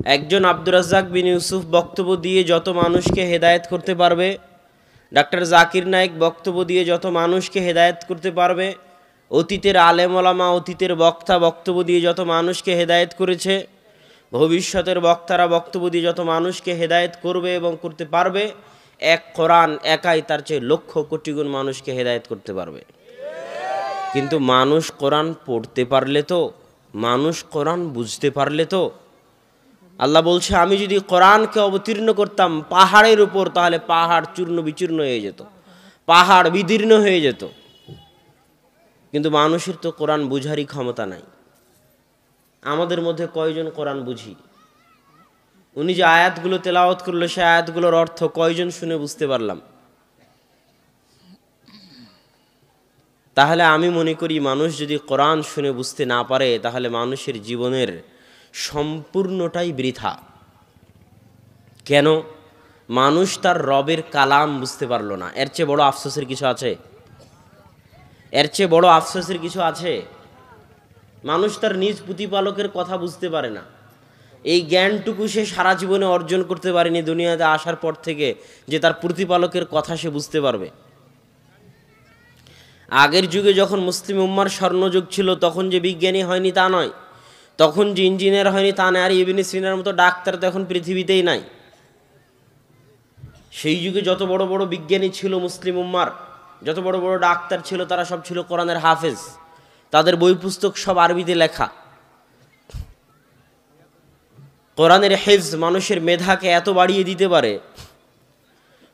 একজন আব্দুর রাজ্জাক বিন ইউসুফ বক্তব্য দিয়ে যত মানুষকে হেদায়েত করতে পারবে, ডাক্তার জাকির নায়েক বক্তব্য দিয়ে যত মানুষকে হেদায়েত করতে পারবে, অতীতের আলেম ওলামা, অতীতের বক্তা বক্তব্য দিয়ে যত মানুষকে হেদায়েত করেছে, ভবিষ্যতের বক্তারা বক্তব্য দিয়ে যত মানুষকে হেদায়েত করবে এবং করতে পারবে, এক কোরআন একাই তার চেয়ে লক্ষ কোটি গুণ মানুষকে হেদায়েত করতে পারবে। কিন্তু মানুষ কোরআন পড়তে পারলে তো, মানুষ কোরআন বুঝতে পারলে তো। আল্লাহ বলছে, আমি যদি কোরআনকে অবতীর্ণ করতাম পাহাড়ের উপর, তাহলে পাহাড় চূর্ণ বিচূর্ণ হয়ে যেত, পাহাড় বিদীর্ণ হয়ে যেত। কিন্তু মানুষের তো কোরআন বুঝারই ক্ষমতা নাই। আমাদের মধ্যে কয়জন কোরআন বুঝি? উনি যে আয়াতগুলো তেলাওয়াত করলো, সে আয়াতগুলোর অর্থ কয়জন শুনে বুঝতে পারলাম? তাহলে আমি মনে করি মানুষ যদি কোরআন শুনে বুঝতে না পারে, তাহলে মানুষের জীবনের সম্পূর্ণটাই বৃথা। কেন? মানুষ তার রবের কালাম বুঝতে পারলো না। এর চেয়ে বড় আফসোসের কিছু আছে? এর চেয়ে বড় আফসোসের কিছু আছে? মানুষ তার নিজ প্রতিপালকের কথা বুঝতে পারে না। এই জ্ঞানটুকু সে সারা জীবনে অর্জন করতে পারেনি দুনিয়াতে আসার পর থেকে, যে তার প্রতিপালকের কথা সে বুঝতে পারবে। আগের যুগে যখন মুসলিম উম্মার স্বর্ণযুগ ছিল, তখন যে বিজ্ঞানী হয়নি তা নয়, তখন যে ইঞ্জিনিয়ার হয়নি তা নয়, আর ইবনে সিনার মতো ডাক্তার তো এখন পৃথিবীতেই নাই। সেই যুগে যত বড় বড় বিজ্ঞানী ছিল মুসলিম উম্মার, যত বড় বড় ডাক্তার ছিল, তারা সব ছিল কোরআনের হাফেজ। তাদের বই পুস্তক সব আরবিতে লেখা। কোরআনের হেফজ মানুষের মেধাকে এত বাড়িয়ে দিতে পারে,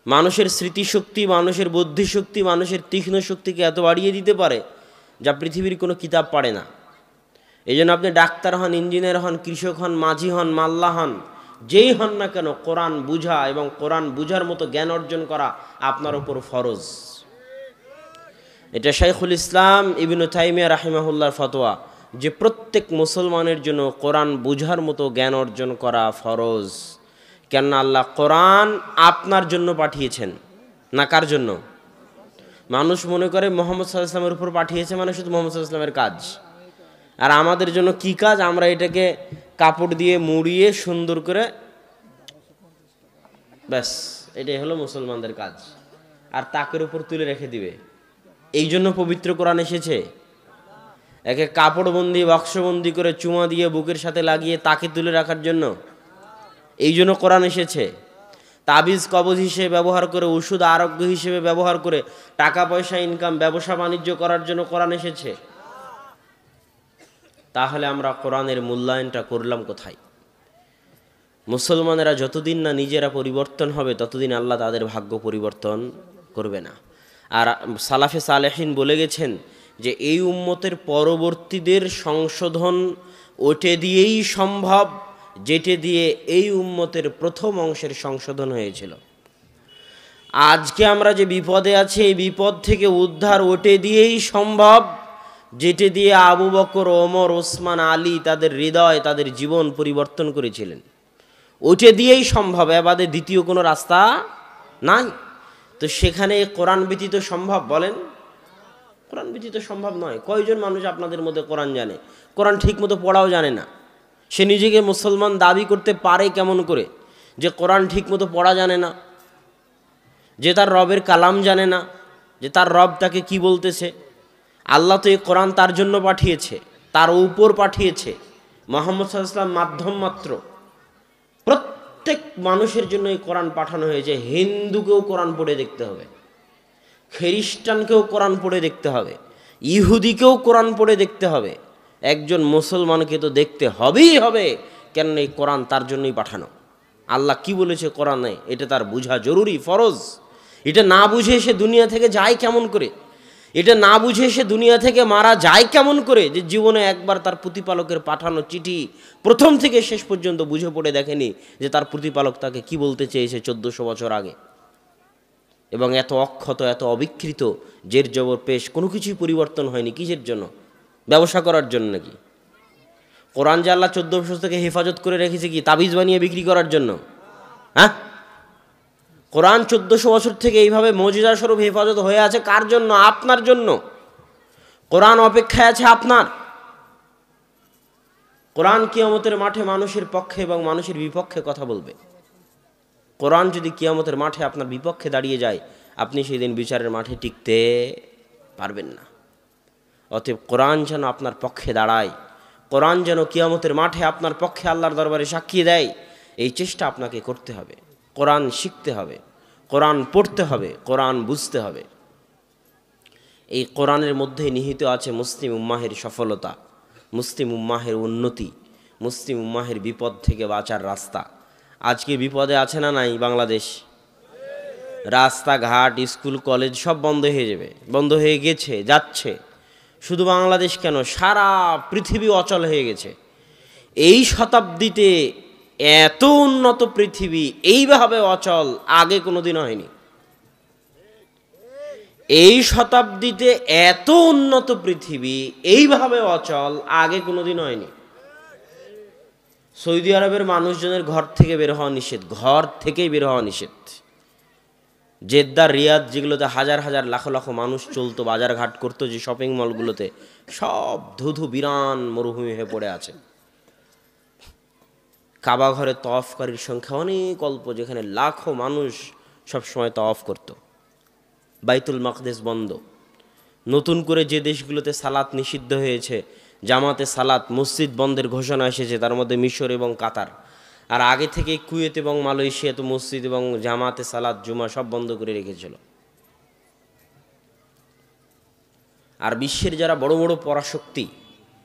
মানুষের স্মৃতিশক্তি, মানুষের বুদ্ধিশক্তি, মানুষের তীক্ষ্ণ শক্তিকে এত বাড়িয়ে দিতে পারে, যা পৃথিবীর কোনো কিতাব পারে না। এই জন্য আপনি ডাক্তার হন, ইঞ্জিনিয়ার হন, কৃষক হন, মাঝি হন, মাল্লা হন, যেই হন না কেন, কোরআন বুঝা এবং কোরআন বুঝার মতো জ্ঞান অর্জন করা আপনার উপর ফরজ। এটা শাইখুল ইসলাম ইবনে তাইমিয়া রাহিমাহুল্লাহর ফতোয়া, যে প্রত্যেক মুসলমানের জন্য কোরআন বুঝার মতো জ্ঞান অর্জন করা ফরজ। কেননা আল্লাহ কোরআন আপনার জন্য পাঠিয়েছেন, না কার জন্য? মানুষ মনে করে মুহাম্মদ সাল্লাল্লাহু আলাইহি ওয়াসাল্লামের উপর পাঠিয়েছে মানে শুধু মুহাম্মদ সাল্লাল্লাহু আলাইহি ওয়াসাল্লামের কাজ। আর আমাদের জন্য কি কাজ? আমরা এটাকে কাপড় দিয়ে মুড়িয়ে সুন্দর করে, ব্যাস এটাই হলো মুসলমানদের কাজ, আর তাকের উপর তুলে রেখে দিবে। এই জন্য পবিত্র কোরআন এসেছে। একে কাপড়বন্দি বাক্সবন্দি করে চুমা দিয়ে বুকের সাথে লাগিয়ে তাকে তুলে রাখার জন্য? এই জন্য কোরআন এসেছে। তাবিজ কবজ হিসেবে ব্যবহার করে, ওষুধ আরোগ্য হিসেবে ব্যবহার করে টাকা পয়সা ইনকাম, ব্যবসা বাণিজ্য করার জন্য কোরআন এসেছে। তাহলে আমরা কোরআনের মূল্যায়নটা করলাম কোথায়? মুসলমানেরা যতদিন না নিজেরা পরিবর্তন হবে, ততদিন আল্লাহ তাদের ভাগ্য পরিবর্তন করবে না। আর সালাফে সালেহিন বলে গেছেন যে এই উম্মতের পরবর্তীদের সংশোধন ওটে দিয়েই সম্ভব, যেটে দিয়ে এই উম্মতের প্রথম অংশের সংশোধন হয়েছিল। আজকে আমরা যে বিপদে আছি, এই বিপদ থেকে উদ্ধার ওটে দিয়েই সম্ভব, যেটে দিয়ে আবু বকর, ওমর, ওসমান, আলী তাদের হৃদয়, তাদের জীবন পরিবর্তন করেছিলেন। ওটে দিয়েই সম্ভব, এ বাদে দ্বিতীয় কোনো রাস্তা নাই। তো সেখানে কোরআন ব্যতীত সম্ভব? বলেন, কোরআন ব্যতীত সম্ভব নয়। কয়জন মানুষ আপনাদের মধ্যে কোরআন জানে? কোরআন ঠিক মতো পড়াও জানে না। সে নিজেকে মুসলমান দাবি করতে পারে কেমন করে যে কোরআন ঠিক মতো পড়া জানে না, যে তার রবের কালাম জানে না, যে তার রব তাকে কি বলতেছে? আল্লাহ তো এই কোরআন তার জন্য পাঠিয়েছে, তার উপর পাঠিয়েছে। মুহাম্মদ সাল্লাল্লাহু আলাইহি ওয়াসাল্লাম মাধ্যম মাত্র। প্রত্যেক মানুষের জন্য এই কোরআন পাঠানো হয়েছে। হিন্দুকেও কোরআন পড়ে দেখতে হবে, খ্রিস্টানকেও কোরআন পড়ে দেখতে হবে, ইহুদিকেও কোরআন পড়ে দেখতে হবে, একজন মুসলমানকে তো দেখতে হবেই হবে। কেন? এই কোরআন তার জন্যই পাঠানো। আল্লাহ কি বলেছে কোরআনে, এটা তার বোঝা জরুরি, ফরজ। এটা না বুঝে সে দুনিয়া থেকে যায় কেমন করে? এটা না বুঝে সে দুনিয়া থেকে মারা যায় কেমন করে? যে জীবনে একবার তার প্রতিপালকের পাঠানো চিঠি প্রথম থেকে শেষ পর্যন্ত বুঝে পড়ে দেখেনি যে তার প্রতিপালক তাকে কি বলতে চেয়েছে 1400 বছর আগে। এবং এত অক্ষত, এত অবিকৃত, জের জবর পেশ, কোনো কিছুই পরিবর্তন হয়নি। কিসের জন্য? ব্যবসা করার জন্য নাকি? কোরআন যে আল্লাহ 1400 থেকে হেফাজত করে রেখেছে কি তাবিজ বানিয়ে বিক্রি করার জন্য? হ্যাঁ, কোরআন 1400 বছর থেকে এইভাবে মুজিজা স্বরূপ হেফাজত হয়ে আছে কার জন্য? আপনার জন্য। কোরআন অপেক্ষায় আছে আপনার। কোরআন কিয়ামতের মাঠে মানুষের পক্ষে এবং মানুষের বিপক্ষে কথা বলবে। কোরআন যদি কিয়ামতের মাঠে আপনার বিপক্ষে দাঁড়িয়ে যায়, আপনি সেই দিন বিচারের মাঠে টিকতে পারবেন না। অতএব কোরআন যেন আপনার পক্ষে দাঁড়ায়, কোরআন যেন কিয়ামতের মাঠে আপনার পক্ষে আল্লাহর দরবারে সাক্ষী দেয়, এই চেষ্টা আপনাকে করতে হবে। কোরআন শিখতে হবে, কোরআন পড়তে হবে, কোরআন বুঝতে হবে। এই কোরআনের মধ্যে নিহিত আছে মুসলিম উম্মাহের সফলতা, মুসলিম উম্মাহের উন্নতি, মুসলিম উম্মাহের বিপদ থেকে বাঁচার রাস্তা। আজকে বিপদে আছে না নাই বাংলাদেশ? রাস্তাঘাট, স্কুল, কলেজ সব বন্ধ হয়ে যাবে, বন্ধ হয়ে গেছে, যাচ্ছে। শুধু বাংলাদেশ কেন, সারা পৃথিবী অচল হয়ে গেছে। এই শতাব্দীতে এত উন্নত পৃথিবী এইভাবে অচল আগে কোনোদিন হয়নি। এই শতাব্দীতে এত উন্নত পৃথিবী এইভাবে অচল আগে কোনোদিন হয়নি। সৌদি আরবের মানুষজনের ঘর থেকে বের হওয়া নিষেধ, ঘর থেকেই বের হওয়া নিষেধ। জেদ্দা, রিয়াদ যেগুলোতে হাজার হাজার লাখ লাখ মানুষ চলতো, বাজারঘাট করতো, যে শপিং মলগুলোতে, সব ধুধু বিরান মরুভূমি হয়ে পড়ে আছে। কাবা ঘরে তওয়াফকারীর সংখ্যা অনেক অল্প, যেখানে লাখো মানুষ সবসময় তওয়াফ করত। বাইতুল মাকদেস বন্ধ। নতুন করে যে দেশগুলোতে সালাত নিষিদ্ধ হয়েছে, জামাতে সালাত, মসজিদ বন্ধের ঘোষণা এসেছে, তার মধ্যে মিশর এবং কাতার। আর আগে থেকে কুয়েত এবং মালয়েশিয়া তো মসজিদ এবং জামাতে সালাত, জুমা সব বন্ধ করে রেখেছিল। আর বিশ্বের যারা বড় বড় পরাশক্তি,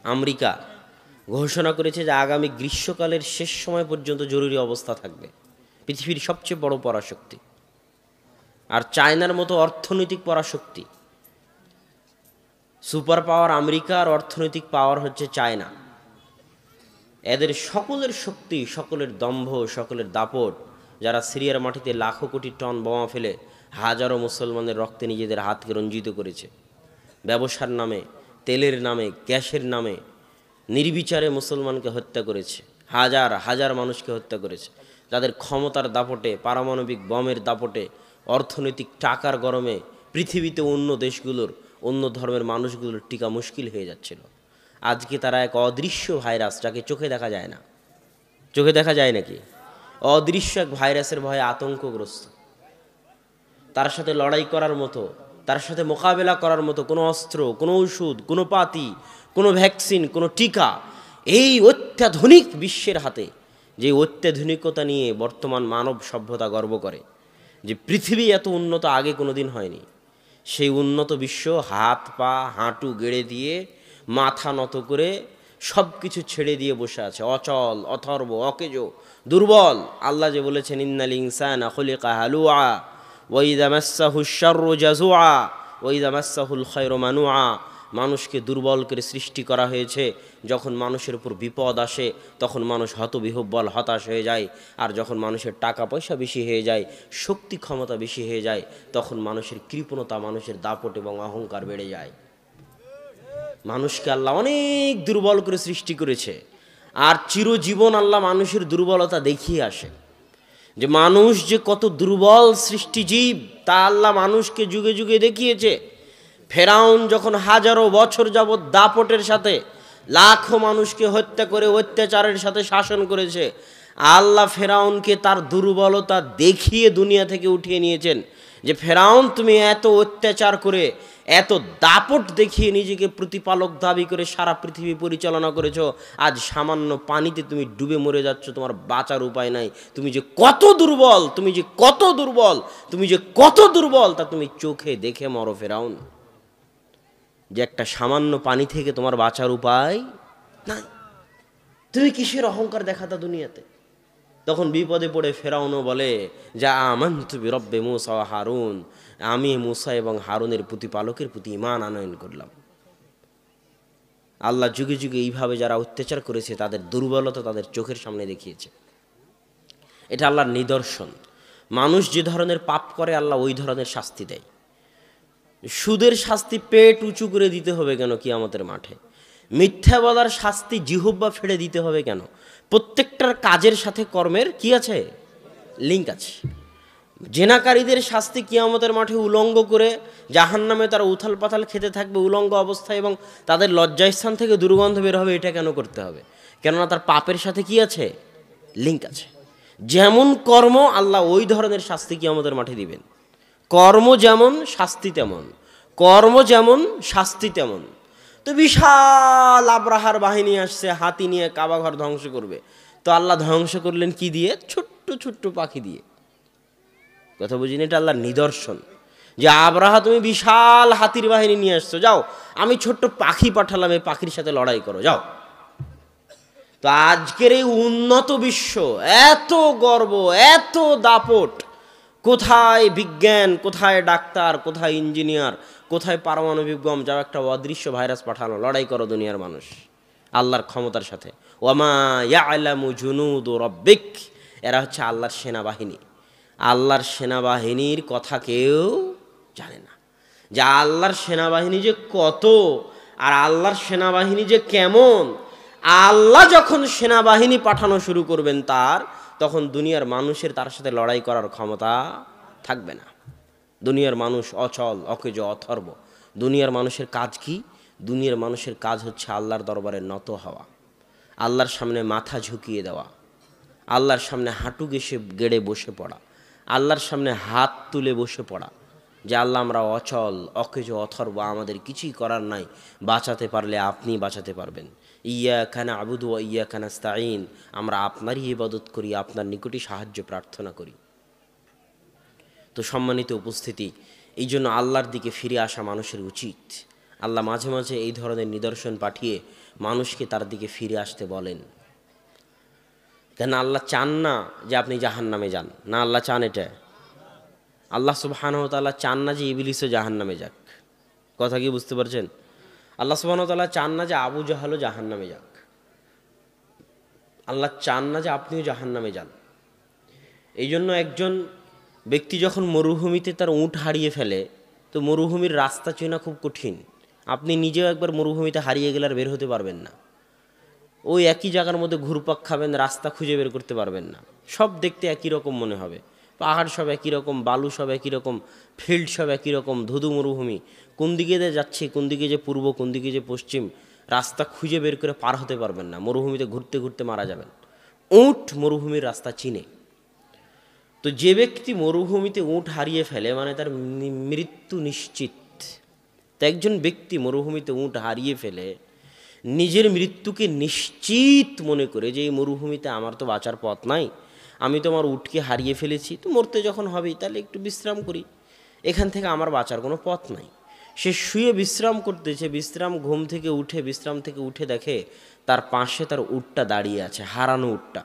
আমেরিকা ঘোষণা করেছে যে আগামী গ্রীষ্মকালের শেষ সময় পর্যন্ত জরুরি অবস্থা থাকবে, পৃথিবীর সবচেয়ে বড় পরাশক্তি। আর চায়নার মতো অর্থনৈতিক পরাশক্তি, সুপার পাওয়ার আমেরিকা, আর অর্থনৈতিক পাওয়ার হচ্ছে চায়না। এদের সকলের শক্তি, সকলের দম্ভ, সকলের দাপট, যারা সিরিয়ার মাটিতে লাখো কোটি টন বোমা ফেলে হাজারো মুসলমানের রক্তে নিজেদের হাতকে রঞ্জিত করেছে, ব্যবসার নামে, তেলের নামে, গ্যাসের নামে নির্বিচারে মুসলমানকে হত্যা করেছে, হাজার হাজার মানুষকে হত্যা করেছে। তাদের ক্ষমতার দাপটে, পারমাণবিক বমের দাপটে, অর্থনৈতিক টাকার গরমে পৃথিবীতে অন্য দেশগুলোর, অন্য ধর্মের মানুষগুলোর টিকা মুশকিল হয়ে যাচ্ছিল। আজকে তারা এক অদৃশ্য ভাইরাস, যাকে চোখে দেখা যায় না, চোখে দেখা যায় নাকি, অদৃশ্য এক ভাইরাসের ভয়ে আতঙ্কগ্রস্ত। তার সাথে লড়াই করার মতো, তার সাথে মোকাবেলা করার মতো কোনো অস্ত্র, কোনো ওষুধ, কোনো পাতি, কোনো ভ্যাকসিন, কোনো টিকা এই অত্যাধুনিক বিশ্বের হাতে, যে অত্যাধুনিকতা নিয়ে বর্তমান মানব সভ্যতা গর্ব করে, যে পৃথিবী এত উন্নত আগে কোনো দিন হয়নি, সেই উন্নত বিশ্ব হাত পা হাঁটু গেড়ে দিয়ে, মাথা নত করে, সব কিছু ছেড়ে দিয়ে বসে আছে, অচল, অথর্ব, অকেজো, দুর্বল। আল্লাহ যে বলেছেন, ইন্নাল ইনসানা খুলিকা হালুআ ওয়া ইযা মাসসাহুশ শাররু জাযুআ ওয়া ইযা মাসসাহুল খায়রু মানুআ। মানুষকে দুর্বল করে সৃষ্টি করা হয়েছে। যখন মানুষের উপর বিপদ আসে তখন মানুষ হতবিহ্বল, হতাশ হয়ে যায়। আর যখন মানুষের টাকা পয়সা বেশি হয়ে যায়, শক্তি ক্ষমতা বেশি হয়ে যায়, তখন মানুষের কৃপণতা, মানুষের দাপট এবং অহংকার বেড়ে যায়। মানুষকে আল্লাহ অনেক দুর্বল করে সৃষ্টি করেছে। আর চিরজীবন আল্লাহ মানুষের দুর্বলতা দেখিয়ে আসে, যে মানুষ যে কত দুর্বল সৃষ্টিজীব, তা আল্লাহ মানুষকে যুগে যুগে দেখিয়েছে। ফেরাউন যখন হাজারো বছর যাবৎ দাপটের সাথে লাখো মানুষকে হত্যা করে অত্যাচারের সাথে শাসন করেছে, আল্লাহ ফেরাউনকে তার দুর্বলতা দেখিয়ে দুনিয়া থেকে উঠিয়ে নিয়েছেন। যে ফেরাউন, তুমি এত অত্যাচার করে, এত দাপট দেখিয়ে নিজেকে প্রতিপালক দাবি করে সারা পৃথিবী পরিচালনা করেছো, আজ সামান্য পানিতে তুমি ডুবে মরে যাচ্ছ, তোমার বাঁচার উপায় নাই। তুমি যে কত দুর্বল, তুমি যে কত দুর্বল, তুমি যে কত দুর্বল, তা তুমি চোখে দেখে মরো ফেরাউন। যে একটা সামান্য পানি থেকে তোমার বাঁচার উপায় নাই, তুমি কিসের অহংকার দেখাতা দুনিয়াতে। তখন বিপদে পড়ে ফেরাউনও বলে, যা আমানতু বিরব্বি মূসা ওয়া হারুন, আমি মূসা এবং হারুনের প্রতিপালকের প্রতি ঈমান আনয়ন করলাম। আল্লাহ যুগে যুগে এইভাবে যারা অত্যাচার করেছে তাদের দুর্বলতা তাদের চোখের সামনে দেখিয়েছে। এটা আল্লাহর নিদর্শন। মানুষ যে ধরনের পাপ করে আল্লাহ ওই ধরনের শাস্তি দেয়। সুদের শাস্তি পেট উঁচু করে দিতে হবে কেন কিয়ামতের মাঠে? মিথ্যা বলার শাস্তি জিহ্বা ফেড়ে দিতে হবে কেন? প্রত্যেকটার কাজের সাথে কর্মের কি আছে? লিঙ্ক আছে। জেনাকারীদের শাস্তি কিয়ামতের মাঠে উলঙ্গ করে জাহান্নামে তারা উথাল পাথাল খেতে থাকবে উলঙ্গ অবস্থায়, এবং তাদের লজ্জাস্থান থেকে দুর্গন্ধ বের হবে। এটা কেন করতে হবে? কেননা তার পাপের সাথে কি আছে? লিঙ্ক আছে। যেমন কর্ম আল্লাহ ওই ধরনের শাস্তি কিয়ামতের মাঠে দিবেন। কর্ম যেমন শাস্তি তেমন, কর্ম যেমন শাস্তি তেমন। তো বিশাল আব্রাহার বাহিনী আসছে হাতি নিয়ে, কাবা ঘর ধ্বংস করবে। তো আল্লাহ ধ্বংস করলেন কি দিয়ে? ছোট্ট ছোট্ট পাখি দিয়ে। কথা বুঝিনি? এটা আল্লাহর নিদর্শন যে আব্রাহা তুমি বিশাল হাতির বাহিনী নিয়ে আসছো, যাও আমি ছোট্ট পাখি পাঠালাম, এই পাখির সাথে লড়াই করো, যাও। তো আজকের এই উন্নত বিশ্ব, এত গর্ব, এত দাপট, কোথায় বিজ্ঞান, কোথায় ডাক্তার, কোথায় ইঞ্জিনিয়ার, কোথায় পারমাণবিক বম, যাও একটা অদৃশ্য ভাইরাস পাঠানো, লড়াই করো দুনিয়ার মানুষ আল্লাহর ক্ষমতার সাথে। ওয়ামা ইয়ালামু জুনুদু রাব্বিক, এরা হচ্ছে আল্লাহর সেনাবাহিনী। আল্লাহর সেনাবাহিনীর কথা কেউ জানে না, যে আল্লাহর সেনাবাহিনী যে কত, আর আল্লাহর সেনাবাহিনী যে কেমন। আল্লাহ যখন সেনাবাহিনী পাঠানো শুরু করবেন তখন দুনিয়ার মানুষের তার সাথে লড়াই করার ক্ষমতা থাকবে না। দুনিয়ার মানুষ অচল, অকেজ, অথর্ব। দুনিয়ার মানুষের কাজ কি? দুনিয়ার মানুষের কাজ হচ্ছে আল্লাহর দরবারে নত হওয়া, আল্লাহর সামনে মাথা ঝুঁকিয়ে দেওয়া, আল্লাহর সামনে হাঁটু গেড়ে বসে পড়া, আল্লাহর সামনে হাত তুলে বসে পড়া, যে আল্লাহ আমরা অচল, অকেজ, অথর্ব, আমাদের কিছুই করার নাই, বাঁচাতে পারলে আপনি বাঁচাতে পারবেন। ইয়াকা না'বুদু ওয়া ইয়াকা নাস্তাঈন, আমরা আপনারই ইবাদত করি, আপনার নিকটই সাহায্য প্রার্থনা করি। তো সম্মানিত উপস্থিতি, এই জন্য আল্লাহর দিকে ফিরে আসা মানুষের উচিত। আল্লাহ মাঝে মাঝে এই ধরনের নিদর্শন পাঠিয়ে মানুষকে তার দিকে ফিরে আসতে বলেন। কেন আল্লাহ চান না যে আপনি জাহান্নামে যান, না আল্লাহ চান এটা? আল্লাহ সুবহানাহু ওয়া তাআলা চান না যে ইবলিসও জাহান্নামে যাক। কথা কি বুঝতে পারছেন? আল্লাহ সুবহানাহু ওয়া তাআলা চান না যে আবু জাহালও জাহান্নামে যাক। আল্লাহ চান না যে আপনিও জাহান্নামে যান। এই জন্য একজন ব্যক্তি যখন মরুভূমিতে তার উট হারিয়ে ফেলে, তো মরুভূমির রাস্তা চেনা খুব কঠিন। আপনি নিজেও একবার মরুভূমিতে হারিয়ে গেলে আর বের হতে পারবেন না। ওই একই জায়গার মধ্যে ঘুরপাক খাবেন, রাস্তা খুঁজে বের করতে পারবেন না। সব দেখতে একই রকম মনে হবে, পাহাড় সব একই রকম, বালু সব একই রকম, ফিল্ড সব একই রকম, ধুধু মরুভূমি। কোন দিকে যে যাচ্ছি, কোন দিকে যে পূর্ব, কোন দিকে যে পশ্চিম, রাস্তা খুঁজে বের করে পার হতে পারবেন না। মরুভূমিতে ঘুরতে ঘুরতে মারা যাবেন। উট মরুভূমির রাস্তা চিনে। তো যে ব্যক্তি মরুভূমিতে উট হারিয়ে ফেলে মানে তার মৃত্যু নিশ্চিত। তো একজন ব্যক্তি মরুভূমিতে উট হারিয়ে ফেলে নিজের মৃত্যুকে নিশ্চিত মনে করে যে এই মরুভূমিতে আমার তো বাঁচার পথ নাই, আমি তো আমার উটকে হারিয়ে ফেলেছি, তো মরতে যখন হবেই তাহলে একটু বিশ্রাম করি, এখান থেকে আমার বাঁচার কোনো পথ নাই। সে শুয়ে বিশ্রাম করতেছে, ঘুম থেকে উঠে, বিশ্রাম থেকে উঠে দেখে তার পাশে তার উটটা দাঁড়িয়ে আছে, হারানো উটটা।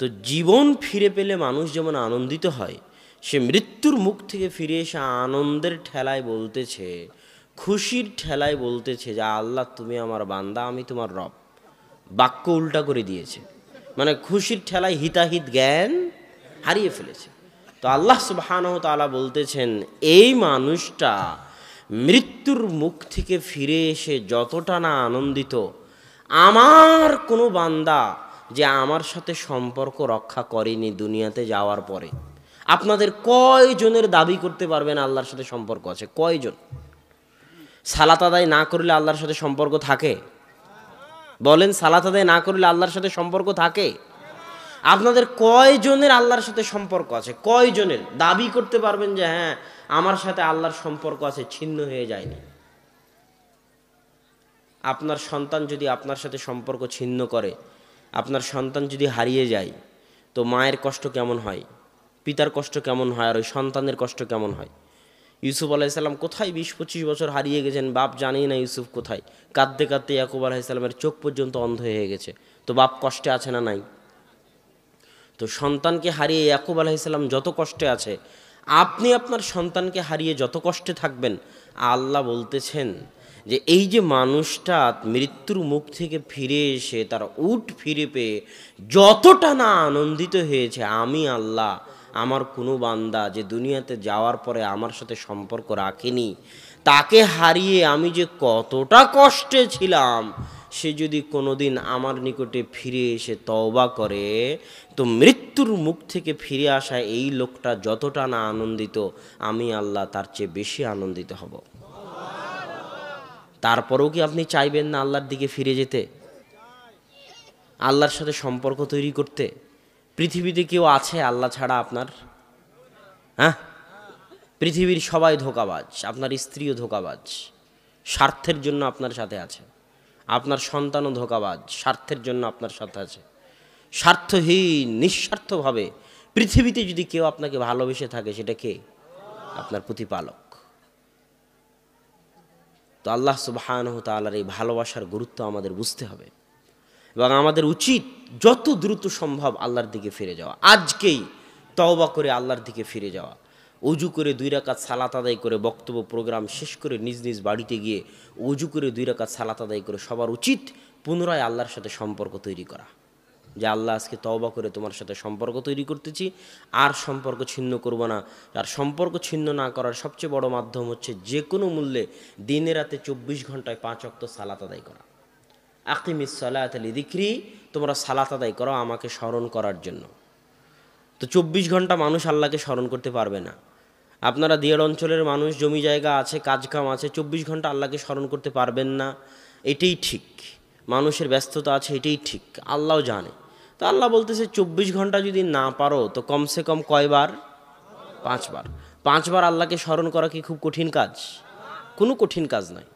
তো জীবন ফিরে পেলে মানুষ যেমন আনন্দিত হয়, সে মৃত্যুর মুখ থেকে ফিরে এসে আনন্দের ঠেলায় বলতেছে, খুশির ঠেলায় বলতেছে যে আল্লাহ তুমি আমার বান্দা, আমি তোমার রব। বাক্য উল্টা করে দিয়েছে, মানে খুশির ঠেলায় হিতাহিত জ্ঞান হারিয়ে ফেলেছে। তো আল্লাহ সুবহানাহু ওয়া তাআলা বলতেছেন এই মানুষটা মৃত্যুর মুখ থেকে ফিরে এসে যতটা না আনন্দিত, আমার কোনো বান্দা যে আমার সাথে সম্পর্ক রক্ষা করেনি দুনিয়াতে যাওয়ার পরে। আপনাদের কয়জনের দাবি করতে পারবেন আল্লাহর সাথে সম্পর্ক আছে? কয়জন? সালাত আদায় না করলে আল্লাহর সাথে সম্পর্ক থাকে? বলেন, সালাত আদায় না করলে আল্লাহর সাথে সম্পর্ক থাকে? আপনাদের কয়জনের আল্লাহর সাথে সম্পর্ক আছে? কয়জনের দাবি করতে পারবেন যে হ্যাঁ আমার সাথে আল্লাহর সম্পর্ক আছে, ছিন্ন হয়ে যায়নি? আপনার সন্তান যদি আপনার সাথে সম্পর্ক ছিন্ন করে, আপনার সন্তান যদি হারিয়ে যায়, তো মায়ের কষ্ট কেমন হয়, পিতার কষ্ট কেমন হয়, আর ওই সন্তানের কষ্ট কেমন হয়? ইউসুফ আলাইহিসসালাম কোথায় 20-25 বছর হারিয়ে গেছেন, বাপ জানেই না ইউসুফ কোথায়। কাঁদতে কাঁদতে ইয়াকুব আলাইহিসসালামের চোখ পর্যন্ত অন্ধ হয়ে গেছে। তো বাপ কষ্টে আছে না নাই? তো সন্তানকে হারিয়ে ইয়াকুব আলাইহিসসালাম যত কষ্টে আছে, আপনি আপনার সন্তানকে হারিয়ে যত কষ্টে থাকবেন। আল্লাহ বলতেছেন যে এই যে মানুষটা মৃত্যুর মুখ থেকে ফিরে এসে তার উট ফিরে পেয়ে যতটা না আনন্দিত হয়েছে, আমি আল্লাহ আমার কোনো বান্দা যে দুনিয়াতে যাওয়ার পরে আমার সাথে সম্পর্ক রাখেনি, তাকে হারিয়ে আমি যে কতটা কষ্টে ছিলাম, সে যদি কোনোদিন আমার নিকটে ফিরে এসে তওবা করে, তো মৃত্যুর মুখ থেকে ফিরে আসা এই লোকটা যতটা না আনন্দিত, আমি আল্লাহ তার চেয়ে বেশি আনন্দিত হব। তারপরেও কি আপনি চাইবেন না আল্লাহর দিকে ফিরে যেতে? আল্লাহর সাথে সম্পর্ক তৈরি করতে? পৃথিবীতে কেউ আছে আল্লাহ ছাড়া আপনার? হ্যাঁ, পৃথিবীর সবাই ধোঁকাবাজ, আপনার স্ত্রীও ধোঁকাবাজ, স্বার্থের জন্য আপনার সাথে আছে। আপনার সন্তানও ধোঁকাবাজ, স্বার্থের জন্য আপনার সাথে আছে। স্বার্থহীন নিঃস্বার্থভাবে পৃথিবীতে যদি কেউ আপনাকে ভালোবেসে থাকে, সেটা কে? আপনার প্রতিপালক। তো আল্লাহ সুবহানাহু ওয়া তাআলার এই ভালোবাসার গুরুত্ব আমাদের বুঝতে হবে এবং আমাদের উচিত যত দ্রুত সম্ভব আল্লাহর দিকে ফিরে যাওয়া। আজকেই তওবা করে আল্লাহর দিকে ফিরে যাওয়া, অজু করে 2 রাকাত সালাত আদায় করে, বক্তব্য প্রোগ্রাম শেষ করে নিজ নিজ বাড়িতে গিয়ে অজু করে 2 রাকাত সালাত আদায় করে সবার উচিত পুনরায় আল্লাহর সাথে সম্পর্ক তৈরি করা। যে আল্লাহ, আজকে তওবা করে তোমার সাথে সম্পর্ক তৈরি করতেছি, আর সম্পর্ক ছিন্ন করব না। আর সম্পর্ক ছিন্ন না করার সবচেয়ে বড় মাধ্যম হচ্ছে যে কোনো মূল্যে দিনে রাতে 24 ঘন্টায় 5 ওয়াক্ত সালাত আদায় করা। আকিমিস সালাতা লিযিকরি, তোমরা সালাত আদায় করো আমাকে স্মরণ করার জন্য। তো 24 ঘন্টা মানুষ আল্লাহকে স্মরণ করতে পারবে না। আপনারা দিয়ার অঞ্চলের মানুষ, জমি জায়গা আছে, কাজকাম আছে, 24 ঘন্টা আল্লাহকে স্মরণ করতে পারবেন না, এটাই ঠিক। মানুষের ব্যস্ততা আছে, এটাই ঠিক, আল্লাহও জানে। তো আল্লাহ বলতেছে 24 ঘন্টা যদি না পারো তো কমসে কম কয়বার? 5 বার। 5 বার আল্লাহকে স্মরণ করা কি খুব কঠিন কাজ? কোনো কঠিন কাজ নয়।